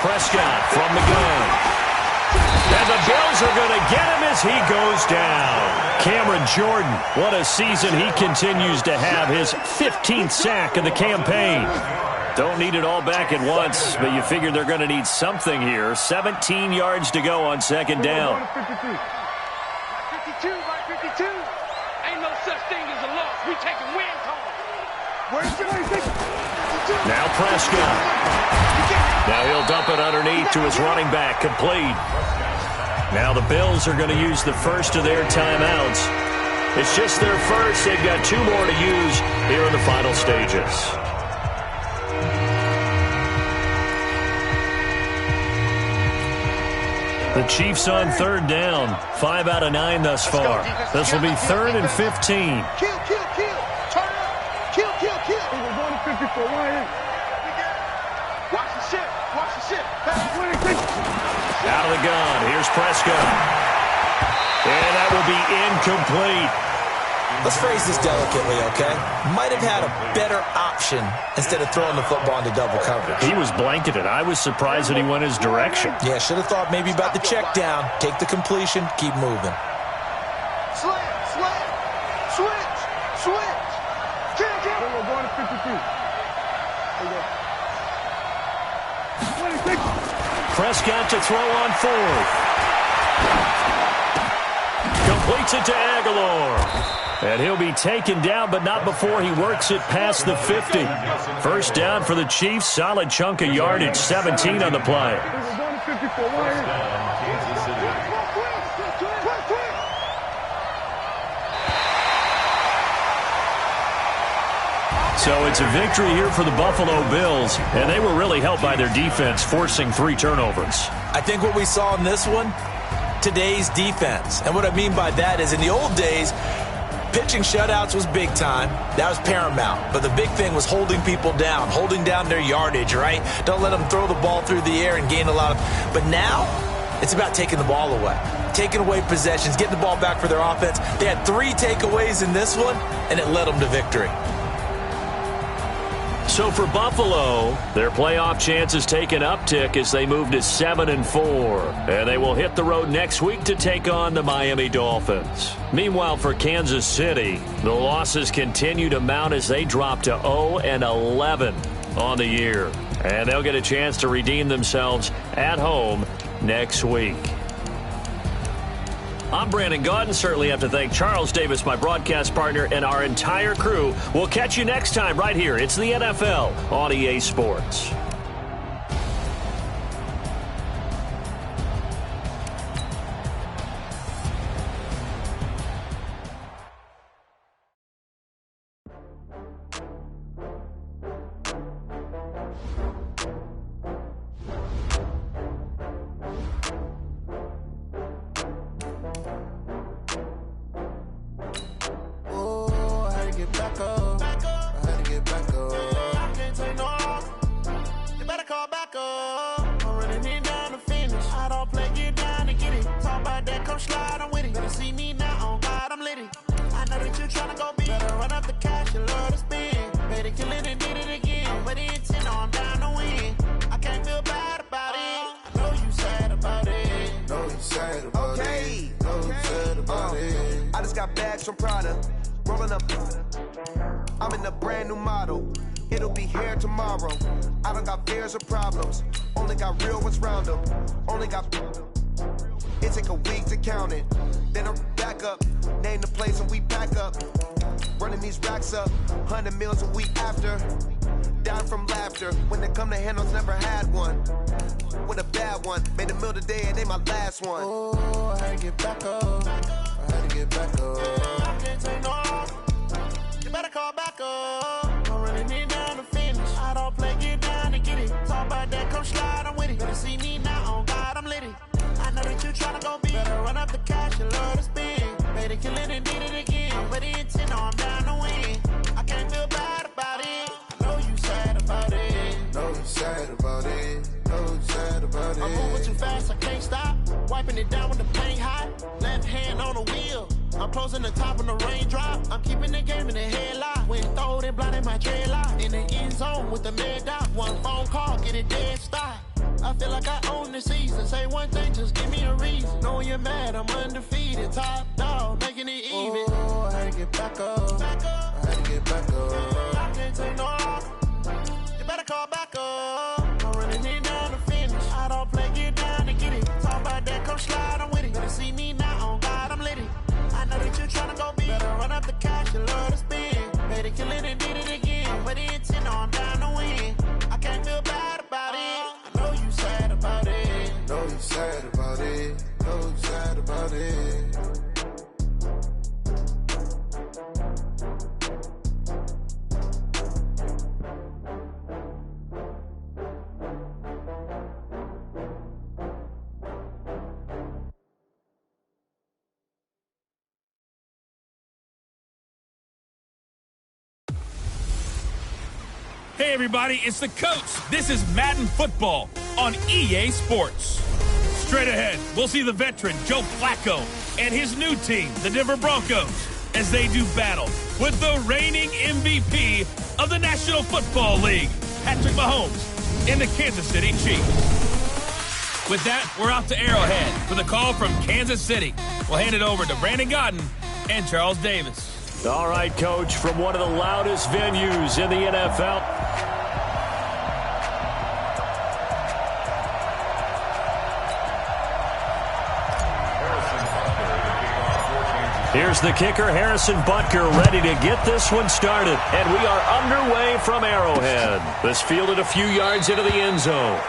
Prescott from the gun. And the Bills are going to get him as he goes down. Cameron Jordan, what a season he continues to have. His 15th sack of the campaign. Don't need it all back at once, but you figure they're going to need something here. 17 yards to go on 2nd down. 52 by 52. Ain't no such thing as a loss. We taking wins home. Now Prescott. Now he'll dump it underneath to his running back, complete. Now the Bills are going to use the first of their timeouts. It's just their first. They've got 2 more to use here in the final stages. The Chiefs on 3rd down. 5 out of 9 thus far. This will be 3rd and 15. Kill. Turn up. Kill. We're going to 54. Watch the ship. Out of the gun. Here's Prescott. And that will be incomplete. Let's phrase this delicately, okay? Might have had a better option instead of throwing the football into double coverage. He was blanketed. I was surprised that he went his direction. Yeah, should have thought maybe about the check down. Take the completion, keep moving. Slam. Switch. Kill. We're going to 52. Prescott to throw on 4th. Completes it to Aguilar. And he'll be taken down, but not before he works it past the 50. First down for the Chiefs. Solid chunk of yardage. 17 on the play. So it's a victory here for the Buffalo Bills, and they were really helped by their defense, forcing 3 turnovers. I think what we saw in this one, today's defense. And what I mean by that is in the old days, pitching shutouts was big time. That was paramount. But the big thing was holding people down, holding down their yardage, right? Don't let them throw the ball through the air and gain a lot of... But now, it's about taking the ball away. Taking away possessions, getting the ball back for their offense. They had 3 takeaways in this one, and it led them to victory. So for Buffalo, their playoff chances take an uptick as they move to 7-4. And they will hit the road next week to take on the Miami Dolphins. Meanwhile, for Kansas City, the losses continue to mount as they drop to 0-11 on the year. And they'll get a chance to redeem themselves at home next week. I'm Brandon Gaudin. Certainly have to thank Charles Davis, my broadcast partner, and our entire crew. We'll catch you next time right here. It's the NFL on EA Sports. slide, I'm with it. Better see me now, on God, I'm litty. I know that you tryna go big. Better run up the cash, you love to spend. Better kill it and did it again. But the intent, I'm down to win. I can't feel bad about it. I know you sad about it. Know you sad about it. Know you sad about it. I just got bags from Prada. Rolling up. I'm in a brand new model. It'll be here tomorrow. I don't got fears or problems. Only got real ones round them. Only got. It take a week to count it. Then I'm back up. Name the place and we pack up. Running these racks up. 100 meals a week after. Down from laughter. When they come to handles, never had one. With a bad one. Made a meal today and they my last one. Oh, I had to get back up. I had to get back up. I can't take no off. You better call back up. I'm running it down to finish. I don't play, get down to get it. Talk about that, come slide, I'm with it. Better see me now, on God, I'm litty. I know that you tryna go big. Better run up the cash, you love to spend. Better kill it and did it again. But the intent, no, I'm down to win. I can't feel bad about it. I know you sad about it. Know you sad about it. Know you sad about it. I'm moving too fast, I can't stop. Wiping it down with the paint hot. Left hand on the wheel. I'm closing the top when the raindrop. I'm keeping the game in the headlock. When throwed and blinded my dreadlock. In the end zone with the mad dot. One phone call, get it dead stop. I feel like I own the season. Say one thing, just give me a reason. Knowing you're mad, I'm undefeated. Top dog, making it even. Oh, I had to get back up. I had to get back up. I can't take no off. You better call back up. I'm running it down to finish. I don't play, get down to get it. Talk about that, come slide, I'm with it. Better see me now, on God, I'm litty. I know that you tryna go big. Better run up the cash, you love to spend. Better kill it and did it again. But the intent, no, I'm down to win. I can't feel bad about it. I know you sad about it. Know you sad about it. Know you sad about it. Hey everybody, it's the coach. This is Madden Football on EA Sports. Straight ahead, we'll see the veteran Joe Flacco and his new team, the Denver Broncos, as they do battle with the reigning MVP of the National Football League, Patrick Mahomes, and the Kansas City Chiefs. With that, we're off to Arrowhead for the call from Kansas City. We'll hand it over to Brandon Godden and Charles Davis. All right, Coach, from one of the loudest venues in the NFL. Here's the kicker, Harrison Butker, ready to get this one started. And we are underway from Arrowhead. This fielded a few yards into the end zone.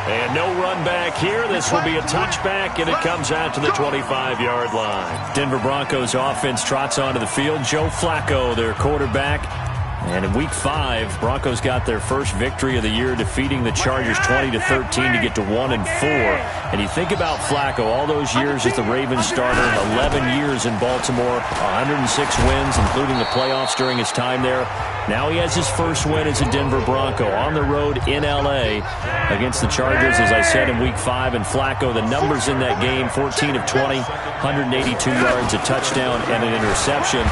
And no run back here. This will be a touchback, and it comes out to the 25-yard line. Denver Broncos offense trots onto the field. Joe Flacco, their quarterback. And in Week 5, Broncos got their first victory of the year, defeating the Chargers 20-13 to get to 1-4. And you think about Flacco, all those years as the Ravens starter, 11 years in Baltimore, 106 wins, including the playoffs during his time there. Now he has his first win as a Denver Bronco on the road in L.A. against the Chargers, as I said, in Week 5. And Flacco, the numbers in that game, 14 of 20, 182 yards, a touchdown, and an interception.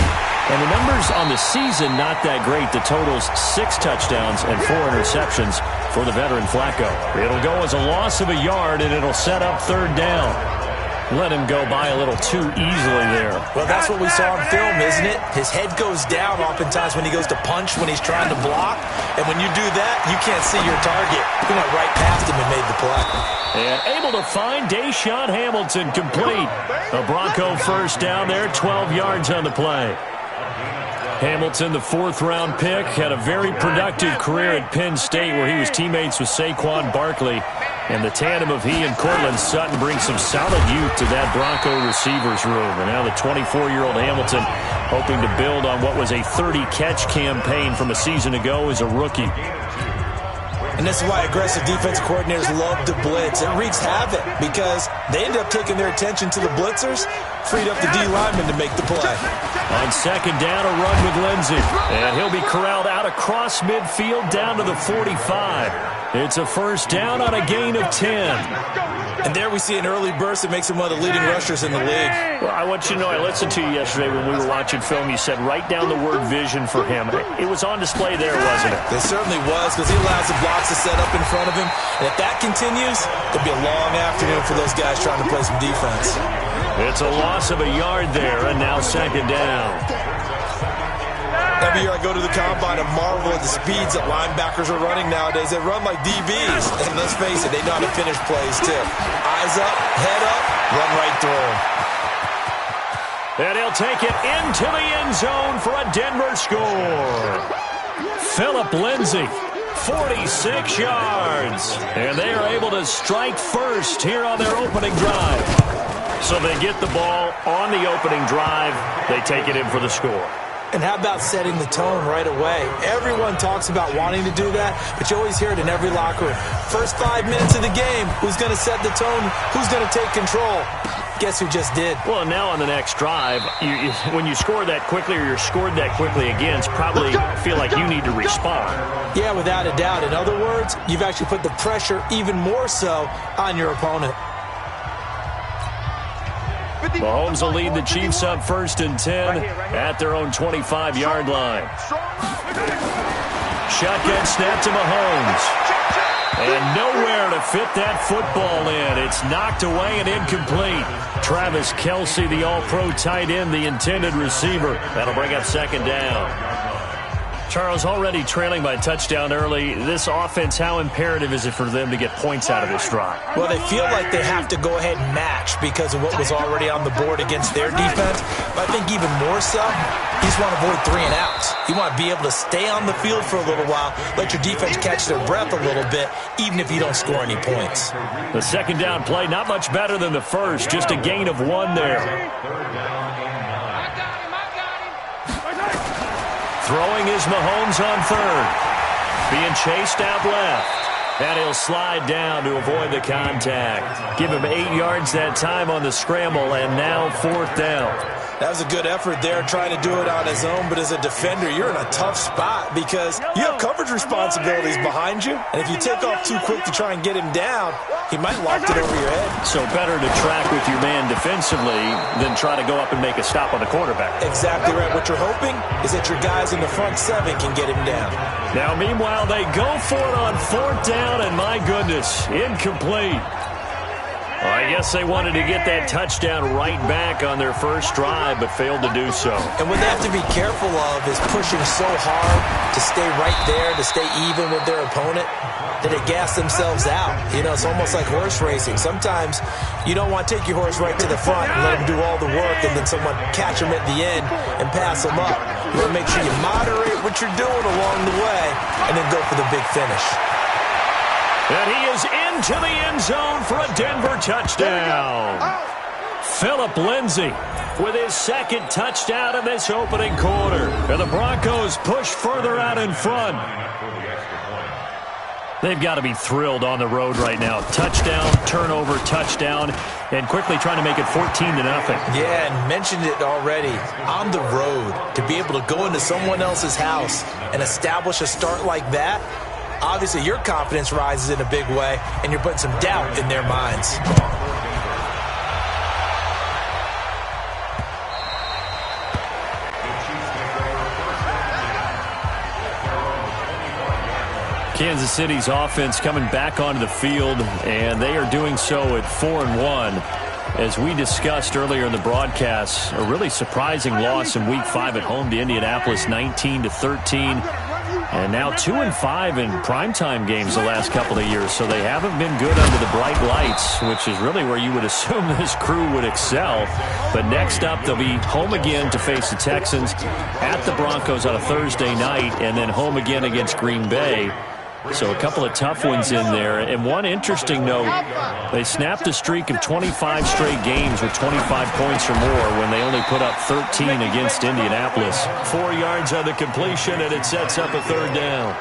And the numbers on the season, not that great. The total's 6 touchdowns and 4 interceptions for the veteran Flacco. It'll go as a loss of a yard, and it'll set up third down. Let him go by a little too easily there. Well, that's what we saw on film, isn't it? His head goes down oftentimes when he goes to punch, when he's trying to block. And when you do that, you can't see your target. He went right past him and made the play. And able to find Deshaun Hamilton complete. A Bronco first down there, 12 yards on the play. Hamilton, the 4th-round pick, had a very productive career at Penn State where he was teammates with Saquon Barkley. And the tandem of he and Cortland Sutton brings some solid youth to that Bronco receivers room. And now the 24-year-old Hamilton hoping to build on what was a 30-catch campaign from a season ago as a rookie. And this is why aggressive defensive coordinators love to blitz. It wreaks havoc because they end up taking their attention to the blitzers freed up the D lineman to make the play. On second down, a run with Lindsey. And he'll be corralled out across midfield down to the 45. It's a first down on a gain of 10. And there we see an early burst that makes him one of the leading rushers in the league. Well, I want you to know, I listened to you yesterday when we were watching film. You said write down the word vision for him. It was on display there, wasn't it? It certainly was, because he allows the blocks to set up in front of him. And if that continues, it'll be a long afternoon for those guys trying to play some defense. It's a loss of a yard there, and now second down. Every year I go to the combine and marvel at the speeds that linebackers are running nowadays. They run like DBs. And let's face it, they know how to finish plays too. Eyes up, head up, run right through them. And he'll take it into the end zone for a Denver score. Philip Lindsay, 46 yards. And they are able to strike first here on their opening drive. So they get the ball on the opening drive. They take it in for the score. And how about setting the tone right away? Everyone talks about wanting to do that, but you always hear it in every locker room. First 5 minutes of the game, who's going to set the tone? Who's going to take control? Guess who just did? Well, now on the next drive, when you score that quickly or you're scored that quickly against, probably feel like you need to respond. Yeah, without a doubt. In other words, you've actually put the pressure even more so on your opponent. Mahomes will lead the Chiefs up 1st and 10 at their own 25-yard line. Shotgun snap to Mahomes. And nowhere to fit that football in. It's knocked away and incomplete. Travis Kelce, the all-pro tight end, the intended receiver. That'll bring up second down. Charles, already trailing by a touchdown early. This offense, how imperative is it for them to get points out of this drive? Well, they feel like they have to go ahead and match because of what was already on the board against their defense. But I think even more so, you just want to avoid 3 and outs. You want to be able to stay on the field for a little while, let your defense catch their breath a little bit, even if you don't score any points. The second down play, not much better than the first, just a gain of 1 there. Throwing is Mahomes on third. Being chased out left. And he'll slide down to avoid the contact. Give him 8 yards that time on the scramble, and now 4th down. That was a good effort there, trying to do it on his own. But as a defender, you're in a tough spot because you have coverage responsibilities behind you. And if you take off too quick to try and get him down, he might lock it over your head. So better to track with your man defensively than try to go up and make a stop on the quarterback. Exactly right. What you're hoping is that your guys in the front 7 can get him down. Now, meanwhile, they go for it on 4th down, and my goodness, incomplete. Well, I guess they wanted to get that touchdown right back on their first drive, but failed to do so. And what they have to be careful of is pushing so hard to stay right there, to stay even with their opponent, that they gas themselves out. You know, it's almost like horse racing. Sometimes you don't want to take your horse right to the front and let him do all the work, and then someone catch him at the end and pass him up. You want to make sure you moderate what you're doing along the way and then go for the big finish. And he is into the end zone for a Denver touchdown. Philip Lindsay with his 2nd touchdown in this opening quarter. And the Broncos push further out in front. They've got to be thrilled on the road right now. Touchdown, turnover, touchdown, and quickly trying to make it 14-0. Yeah, and mentioned it already. On the road, to be able to go into someone else's house and establish a start like that, obviously your confidence rises in a big way, and you're putting some doubt in their minds. Kansas City's offense coming back onto the field, and they are doing so at 4-1. As we discussed earlier in the broadcast, a really surprising loss in Week 5 at home to Indianapolis, 19-13. And now 2-5 in primetime games the last couple of years, so they haven't been good under the bright lights, which is really where you would assume this crew would excel. But next up, they'll be home again to face the Texans, at the Broncos on a Thursday night, and then home again against Green Bay. So a couple of tough ones in there. And one interesting note, they snapped a streak of 25 straight games with 25 points or more when they only put up 13 against Indianapolis. 4 yards on the completion, and it sets up a 3rd down.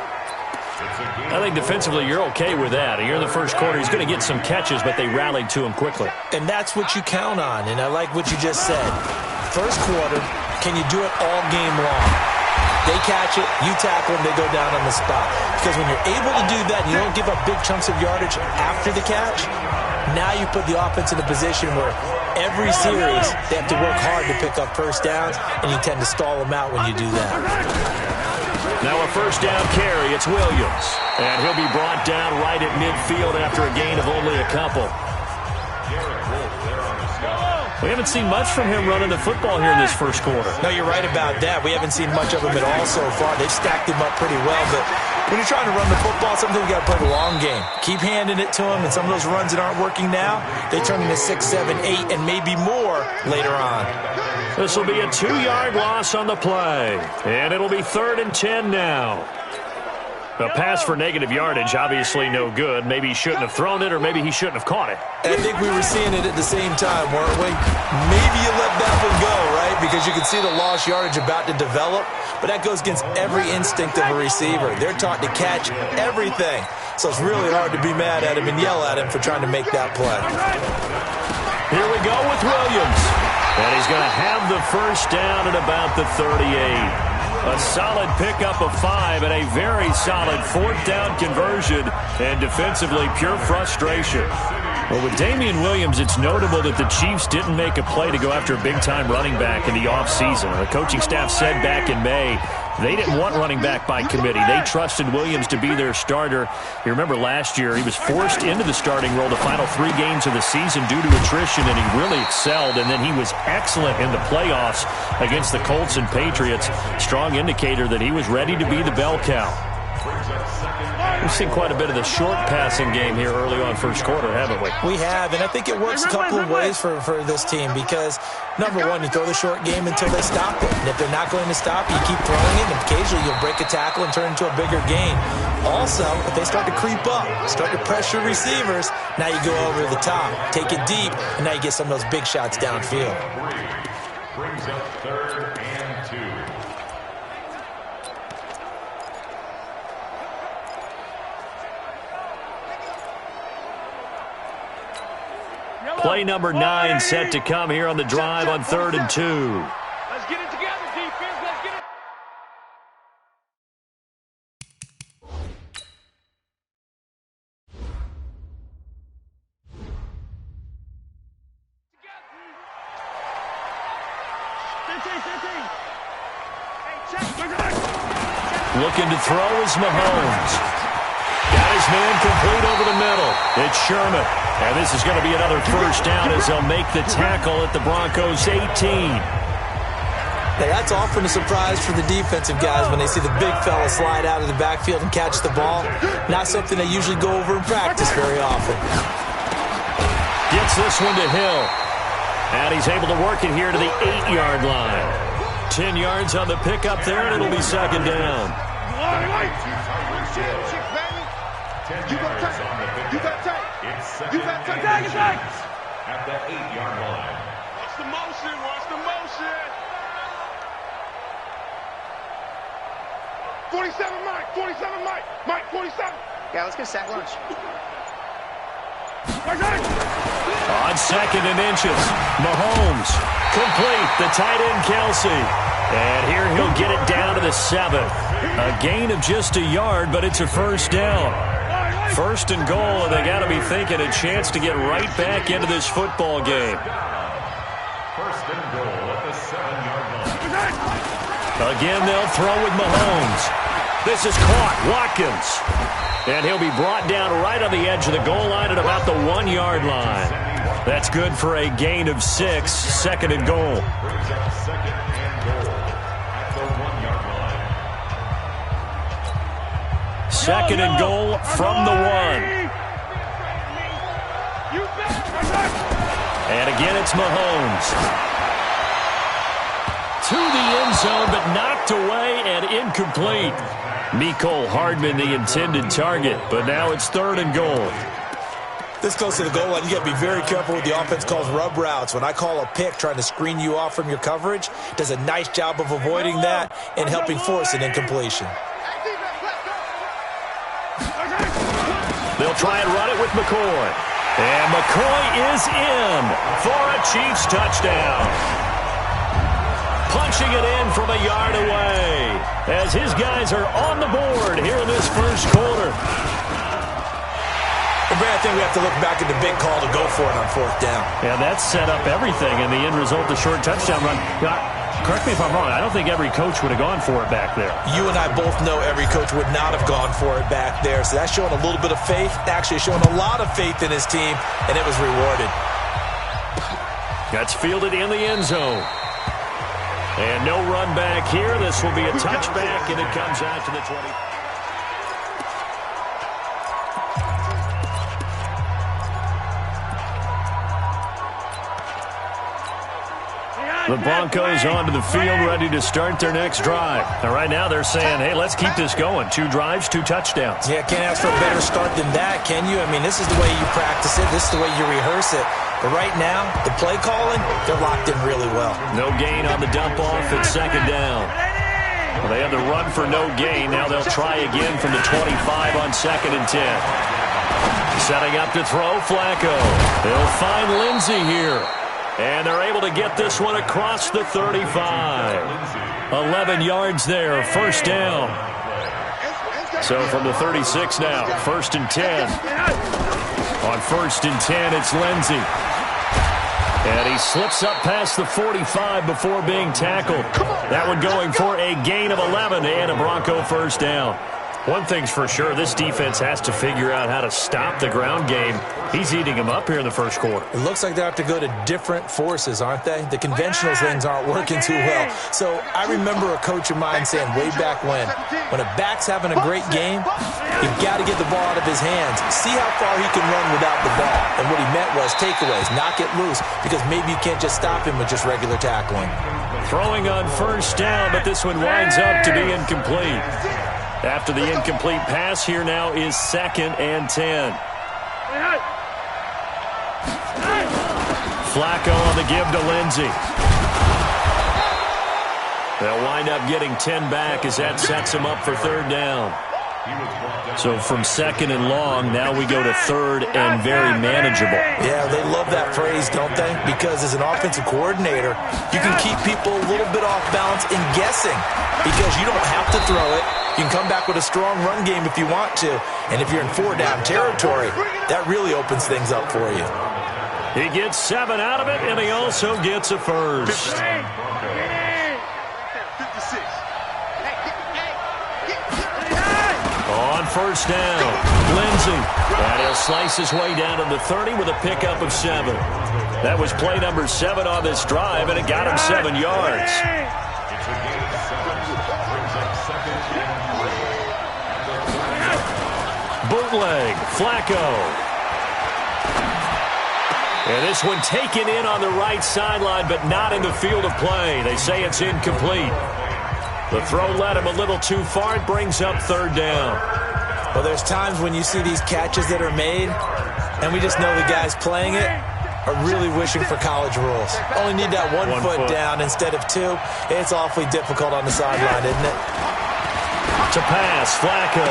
I think defensively you're okay with that. You're in the first quarter. He's going to get some catches, but they rallied to him quickly. And that's what you count on, and I like what you just said. First quarter, can you do it all game long? They catch it, you tackle them, they go down on the spot. Because when you're able to do that and you don't give up big chunks of yardage after the catch, now you put the offense in a position where every series they have to work hard to pick up first downs, and you tend to stall them out when you do that. Now a first down carry, it's Williams. And he'll be brought down right at midfield after a gain of only a couple. We haven't seen much from him running the football here in this first quarter. No, you're right about that. We haven't seen much of him at all so far. They've stacked him up pretty well, but when you're trying to run the football, sometimes you got to play the long game. Keep handing it to him, and some of those runs that aren't working now, they turn into 6, 7, 8, and maybe more later on. This will be a 2-yard loss on the play, and it'll be 3rd and 10 now. A pass for negative yardage, obviously no good. Maybe he shouldn't have thrown it, or maybe he shouldn't have caught it. And I think we were seeing it at the same time, weren't we? Maybe you let that one go, right? Because you can see the lost yardage about to develop, but that goes against every instinct of a receiver. They're taught to catch everything. So it's really hard to be mad at him and yell at him for trying to make that play. Here we go with Williams. And he's going to have the first down at about the 38. A solid pickup of 5 and a very solid 4th down conversion, and defensively pure frustration. Well, with Damian Williams, it's notable that the Chiefs didn't make a play to go after a big-time running back in the offseason. The coaching staff said back in May they didn't want running back by committee. They trusted Williams to be their starter. You remember last year he was forced into the starting role the final 3 games of the season due to attrition, and he really excelled. And then he was excellent in the playoffs against the Colts and Patriots. Strong indicator that he was ready to be the bell cow. We've seen quite a bit of the short passing game here early on first quarter, haven't we? We have, and I think it works a couple of ways for this team because, number one, you throw the short game until they stop it. And if they're not going to stop, you keep throwing it, and occasionally you'll break a tackle and turn it into a bigger gain. Also, if they start to creep up, start to pressure receivers, now you go over the top, take it deep, and now you get some of those big shots downfield. Brings up 3rd and 2. Play number 9 set to come here on the drive on 3rd and 2. Let's get it together, defense. Let's get it. Looking to throw is Mahomes. Got his man complete over the middle. It's Sherman. And this is going to be another first down as they'll make the tackle at the Broncos' 18. Hey, that's often a surprise for the defensive guys when they see the big fella slide out of the backfield and catch the ball. Not something they usually go over in practice very often. Gets this one to Hill. And he's able to work it here to the 8-yard line. 10 yards on the pickup there, and it'll be 2nd down. You got time. You got time. You got time. At the 8-yard line. Watch the motion. Watch the motion. 47 Mike. 47 Mike. Mike 47. Yeah, let's get sack lunch. On 2nd and inches, Mahomes complete. The tight end Kelsey. And here he'll get it down to the 7. A gain of just a yard, but it's a first down. 1st and goal, and they got to be thinking a chance to get right back into this football game. 1st and goal at the 7-yard line. Again, they'll throw with Mahomes. This is caught. Watkins. And he'll be brought down right on the edge of the goal line at about the 1-yard line. That's good for a gain of 6. 2nd and goal. Brings up 2nd and goal at the 1-yard line. 2nd and goal from the 1. And again, it's Mahomes. To the end zone, but knocked away and incomplete. Mecole Hardman, the intended target, but now it's 3rd and goal. This close to the goal line, you got to be very careful with the offense calls rub routes. When I call a pick trying to screen you off from your coverage, does a nice job of avoiding that and helping force an incompletion. They'll try and run it with McCoy. And McCoy is in for a Chiefs touchdown. Punching it in from a yard away as his guys are on the board here in this first quarter. I think we have to look back at the big call to go for it on fourth down. Yeah, that set up everything, and the end result, the short touchdown run. Correct me if I'm wrong. I don't think every coach would have gone for it back there. You and I both know every coach would not have gone for it back there. So that's showing a little bit of faith, actually showing a lot of faith in his team, and it was rewarded. That's fielded in the end zone. And no run back here. This will be a touchback, and it comes out to the 20. The Broncos onto the field, ready to start their next drive. And right now they're saying, hey, let's keep this going. 2 drives, 2 touchdowns. Yeah, can't ask for a better start than that, can you? I mean, this is the way you practice it. This is the way you rehearse it. But right now, the play calling, they're locked in really well. No gain on the dump off at second down. Well, they had the run for no gain. Now they'll try again from the 25 on 2nd and 10. Setting up to throw, Flacco. They'll find Lindsey here. And they're able to get this one across the 35. 11 yards there, first down. So from the 36 now, 1st and 10. On 1st and 10, it's Lindsey. And he slips up past the 45 before being tackled. That one going for a gain of 11 and a Bronco first down. One thing's for sure, this defense has to figure out how to stop the ground game. He's eating them up here in the first quarter. It looks like they have to go to different forces, aren't they? The conventional things aren't working too well. So I remember a coach of mine saying way back when a back's having a great game, you've got to get the ball out of his hands. See how far he can run without the ball. And what he meant was takeaways, knock it loose, because maybe you can't just stop him with just regular tackling. Throwing on first down, but this one winds up to be incomplete. After the incomplete pass, here now is 2nd and 10. Flacco on the give to Lindsey. They'll wind up getting 10 back as that sets him up for 3rd down. So from 2nd and long, now we go to 3rd and very manageable. Yeah, they love that phrase, don't they? Because as an offensive coordinator, you can keep people a little bit off balance in guessing because you don't have to throw it. You can come back with a strong run game if you want to. And if you're in 4-down territory, that really opens things up for you. He gets 7 out of it, and he also gets a first. On first down, Lindsey. And he'll slice his way down to the 30 with a pickup of 7. That was play number 7 on this drive, and it got him 7 yards. Bootleg, Flacco. And this one taken in on the right sideline, but not in the field of play. They say it's incomplete. The throw led him a little too far. It brings up 3rd down. Well, there's times when you see these catches that are made, and we just know the guys playing it are really wishing for college rules. Only need that one foot down instead of 2. It's awfully difficult on the sideline, isn't it? To pass, Flacco.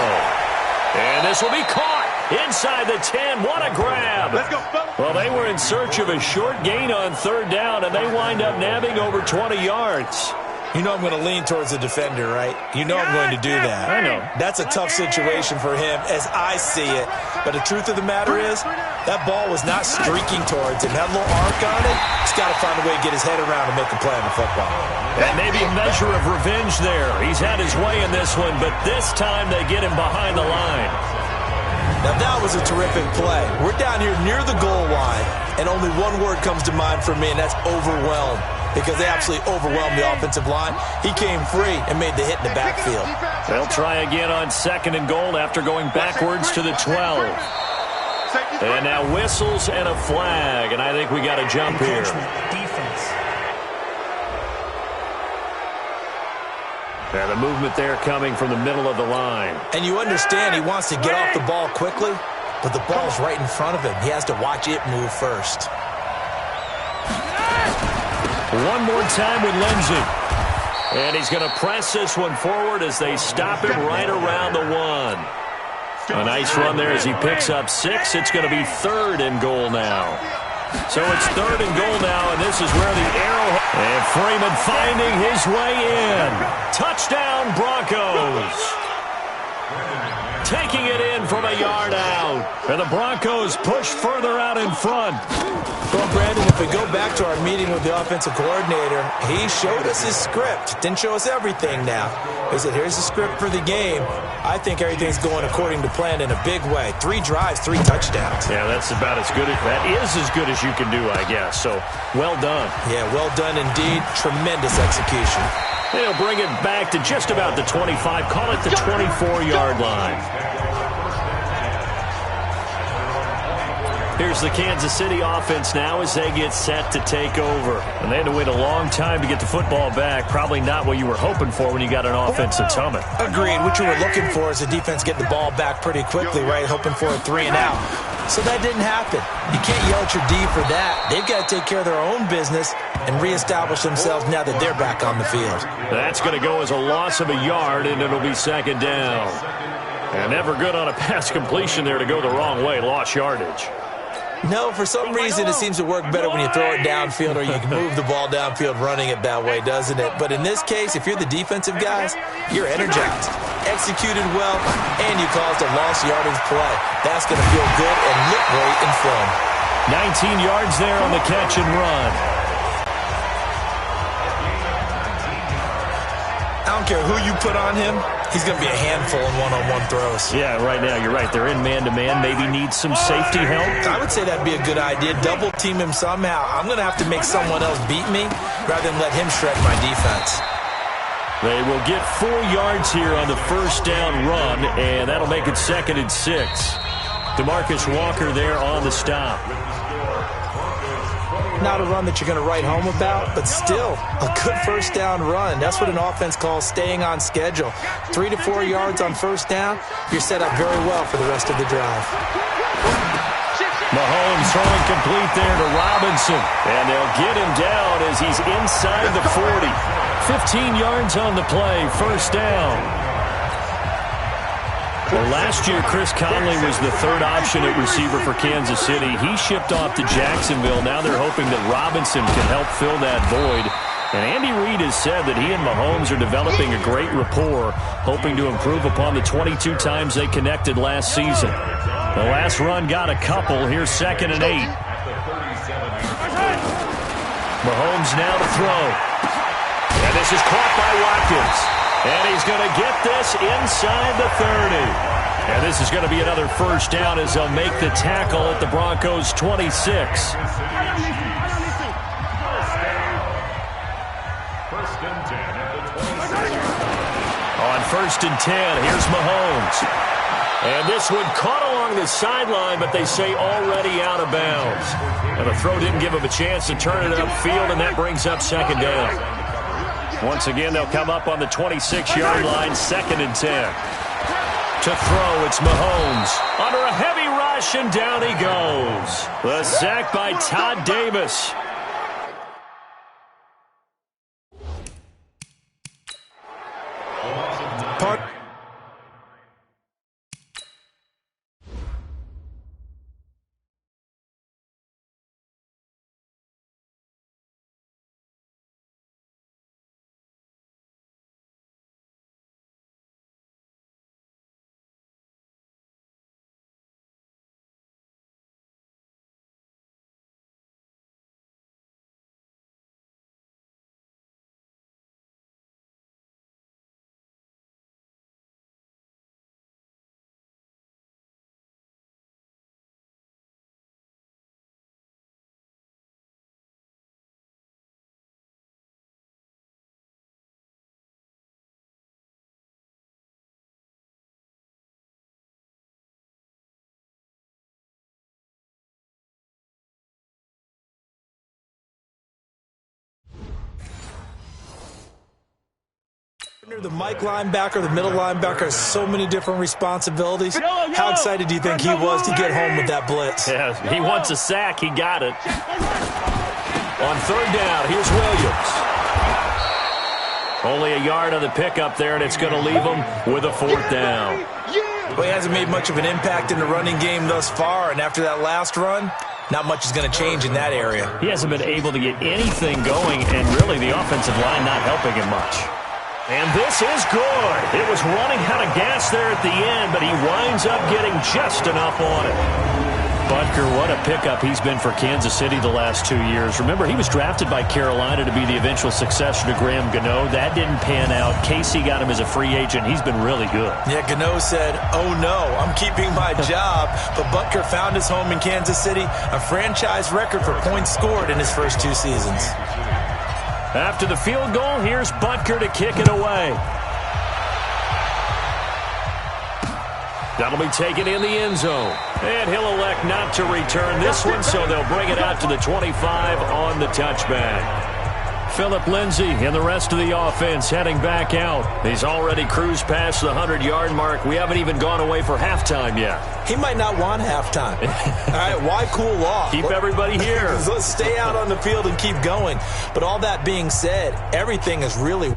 And this will be caught inside the 10. What a grab. Let's go, fellas. Well, they were in search of a short gain on 3rd down, and they wind up nabbing over 20 yards. You know I'm going to lean towards the defender, right? You know I'm going to do that. I know. That's a tough situation for him as I see it. But the truth of the matter is, that ball was not streaking towards him. That little arc on it, he's got to find a way to get his head around and make a play on the football. And maybe a measure of revenge there. He's had his way in this one, but this time they get him behind the line. Now that was a terrific play. We're down here near the goal line, and only one word comes to mind for me, and that's overwhelmed. Because they absolutely overwhelmed the offensive line. He came free and made the hit in the backfield. They'll try again on 2nd and goal after going backwards to the 12. And now whistles and a flag, and I think we got a jump here. And the movement there coming from the middle of the line. And you understand he wants to get off the ball quickly, but the ball's right in front of him. He has to watch it move first. One more time with Lindsey. And he's going to press this one forward as they stop him right around the 1. A nice run there as he picks up 6. It's going to be 3rd and goal now. So it's 3rd and goal now, and this is where the arrow... And Freeman finding his way in. Touchdown, Broncos. Taking it in from a yard out. And the Broncos push further out in front. Well, Brandon, if we go back to our meeting with the offensive coordinator, he showed us his script. Didn't show us everything now. He said, here's the script for the game. I think everything's going according to plan in a big way. 3 drives, 3 touchdowns. Yeah, that's about as good. That is as good as you can do, I guess. So, well done. Yeah, well done indeed. Tremendous execution. They'll bring it back to just about the 25. Call it the 24-yard line. Here's the Kansas City offense now as they get set to take over. And they had to wait a long time to get the football back. Probably not what you were hoping for when you got an offense that's humming. Agreed. What you were looking for is the defense getting the ball back pretty quickly, right? Hoping for a 3 and out. So that didn't happen. You can't yell at your D for that. They've got to take care of their own business and reestablish themselves now that they're back on the field. That's going to go as a loss of a yard, and it'll be 2nd down. And never good on a pass completion there to go the wrong way. Lost yardage. No, for some reason it seems to work better when you throw it downfield or you can move the ball downfield running it that way, doesn't it? But in this case, if you're the defensive guys, you're energized, executed well, and you caused a lost yardage play. That's going to feel good and look great in film. 19 yards there on the catch and run. I don't care who you put on him. He's going to be a handful in one-on-one throws. Yeah, right now, you're right. They're in man-to-man. Maybe need some safety help. I would say that'd be a good idea. Double team him somehow. I'm going to have to make someone else beat me rather than let him shred my defense. They will get 4 yards here on the 1st down run, and that'll make it 2nd and 6. DeMarcus Walker there on the stop. Not a run that you're going to write home about, but still a good 1st down run. That's what an offense calls staying on schedule. 3 to 4 yards on 1st down, you're set up very well for the rest of the drive. Mahomes throwing complete there to Robinson, and they'll get him down as he's inside the 40. 15 yards on the play, 1st down. Well, last year, Chris Conley was the 3rd option at receiver for Kansas City. He shipped off to Jacksonville. Now they're hoping that Robinson can help fill that void. And Andy Reid has said that he and Mahomes are developing a great rapport, hoping to improve upon the 22 times they connected last season. The last run got a couple. Here's 2nd and 8. Mahomes now to throw. And this is caught by Watkins. And he's going to get this inside the 30. And this is going to be another 1st down as they'll make the tackle at the Broncos' 26. On 1st and 10, here's Mahomes. And this one caught along the sideline, but they say already out of bounds. And the throw didn't give him a chance to turn it upfield, and that brings up 2nd down. Once again, they'll come up on the 26-yard line, 2nd and 10. To throw, it's Mahomes. Under a heavy rush, and down he goes. The sack by Todd Davis. The Mike linebacker, the middle linebacker has so many different responsibilities. How excited do you think he was to get home with that blitz? Yeah, he wants a sack. He got it. On 3rd down, here's Williams. Only a yard on the pickup there, and it's going to leave him with a 4th down. Well, he hasn't made much of an impact in the running game thus far, and after that last run, not much is going to change in that area. He hasn't been able to get anything going, and really the offensive line not helping him much. And this is good. It was running out of gas there at the end, but he winds up getting just enough on it. Butker, what a pickup he's been for Kansas City the last 2 years. Remember, he was drafted by Carolina to be the eventual successor to Graham Gano. That didn't pan out. Casey got him as a free agent. He's been really good. Yeah, Gano said, oh no, I'm keeping my job. But Butker found his home in Kansas City, a franchise record for points scored in his first 2 seasons. After the field goal, here's Butker to kick it away. That'll be taken in the end zone. And he'll elect not to return this one, so they'll bring it out to the 25 on the touchback. Phillip Lindsay and the rest of the offense heading back out. He's already cruised past the 100-yard mark. We haven't even gone away for halftime yet. He might not want halftime. All right, why cool off? Keep everybody here. Let's stay out on the field and keep going. But all that being said, everything is really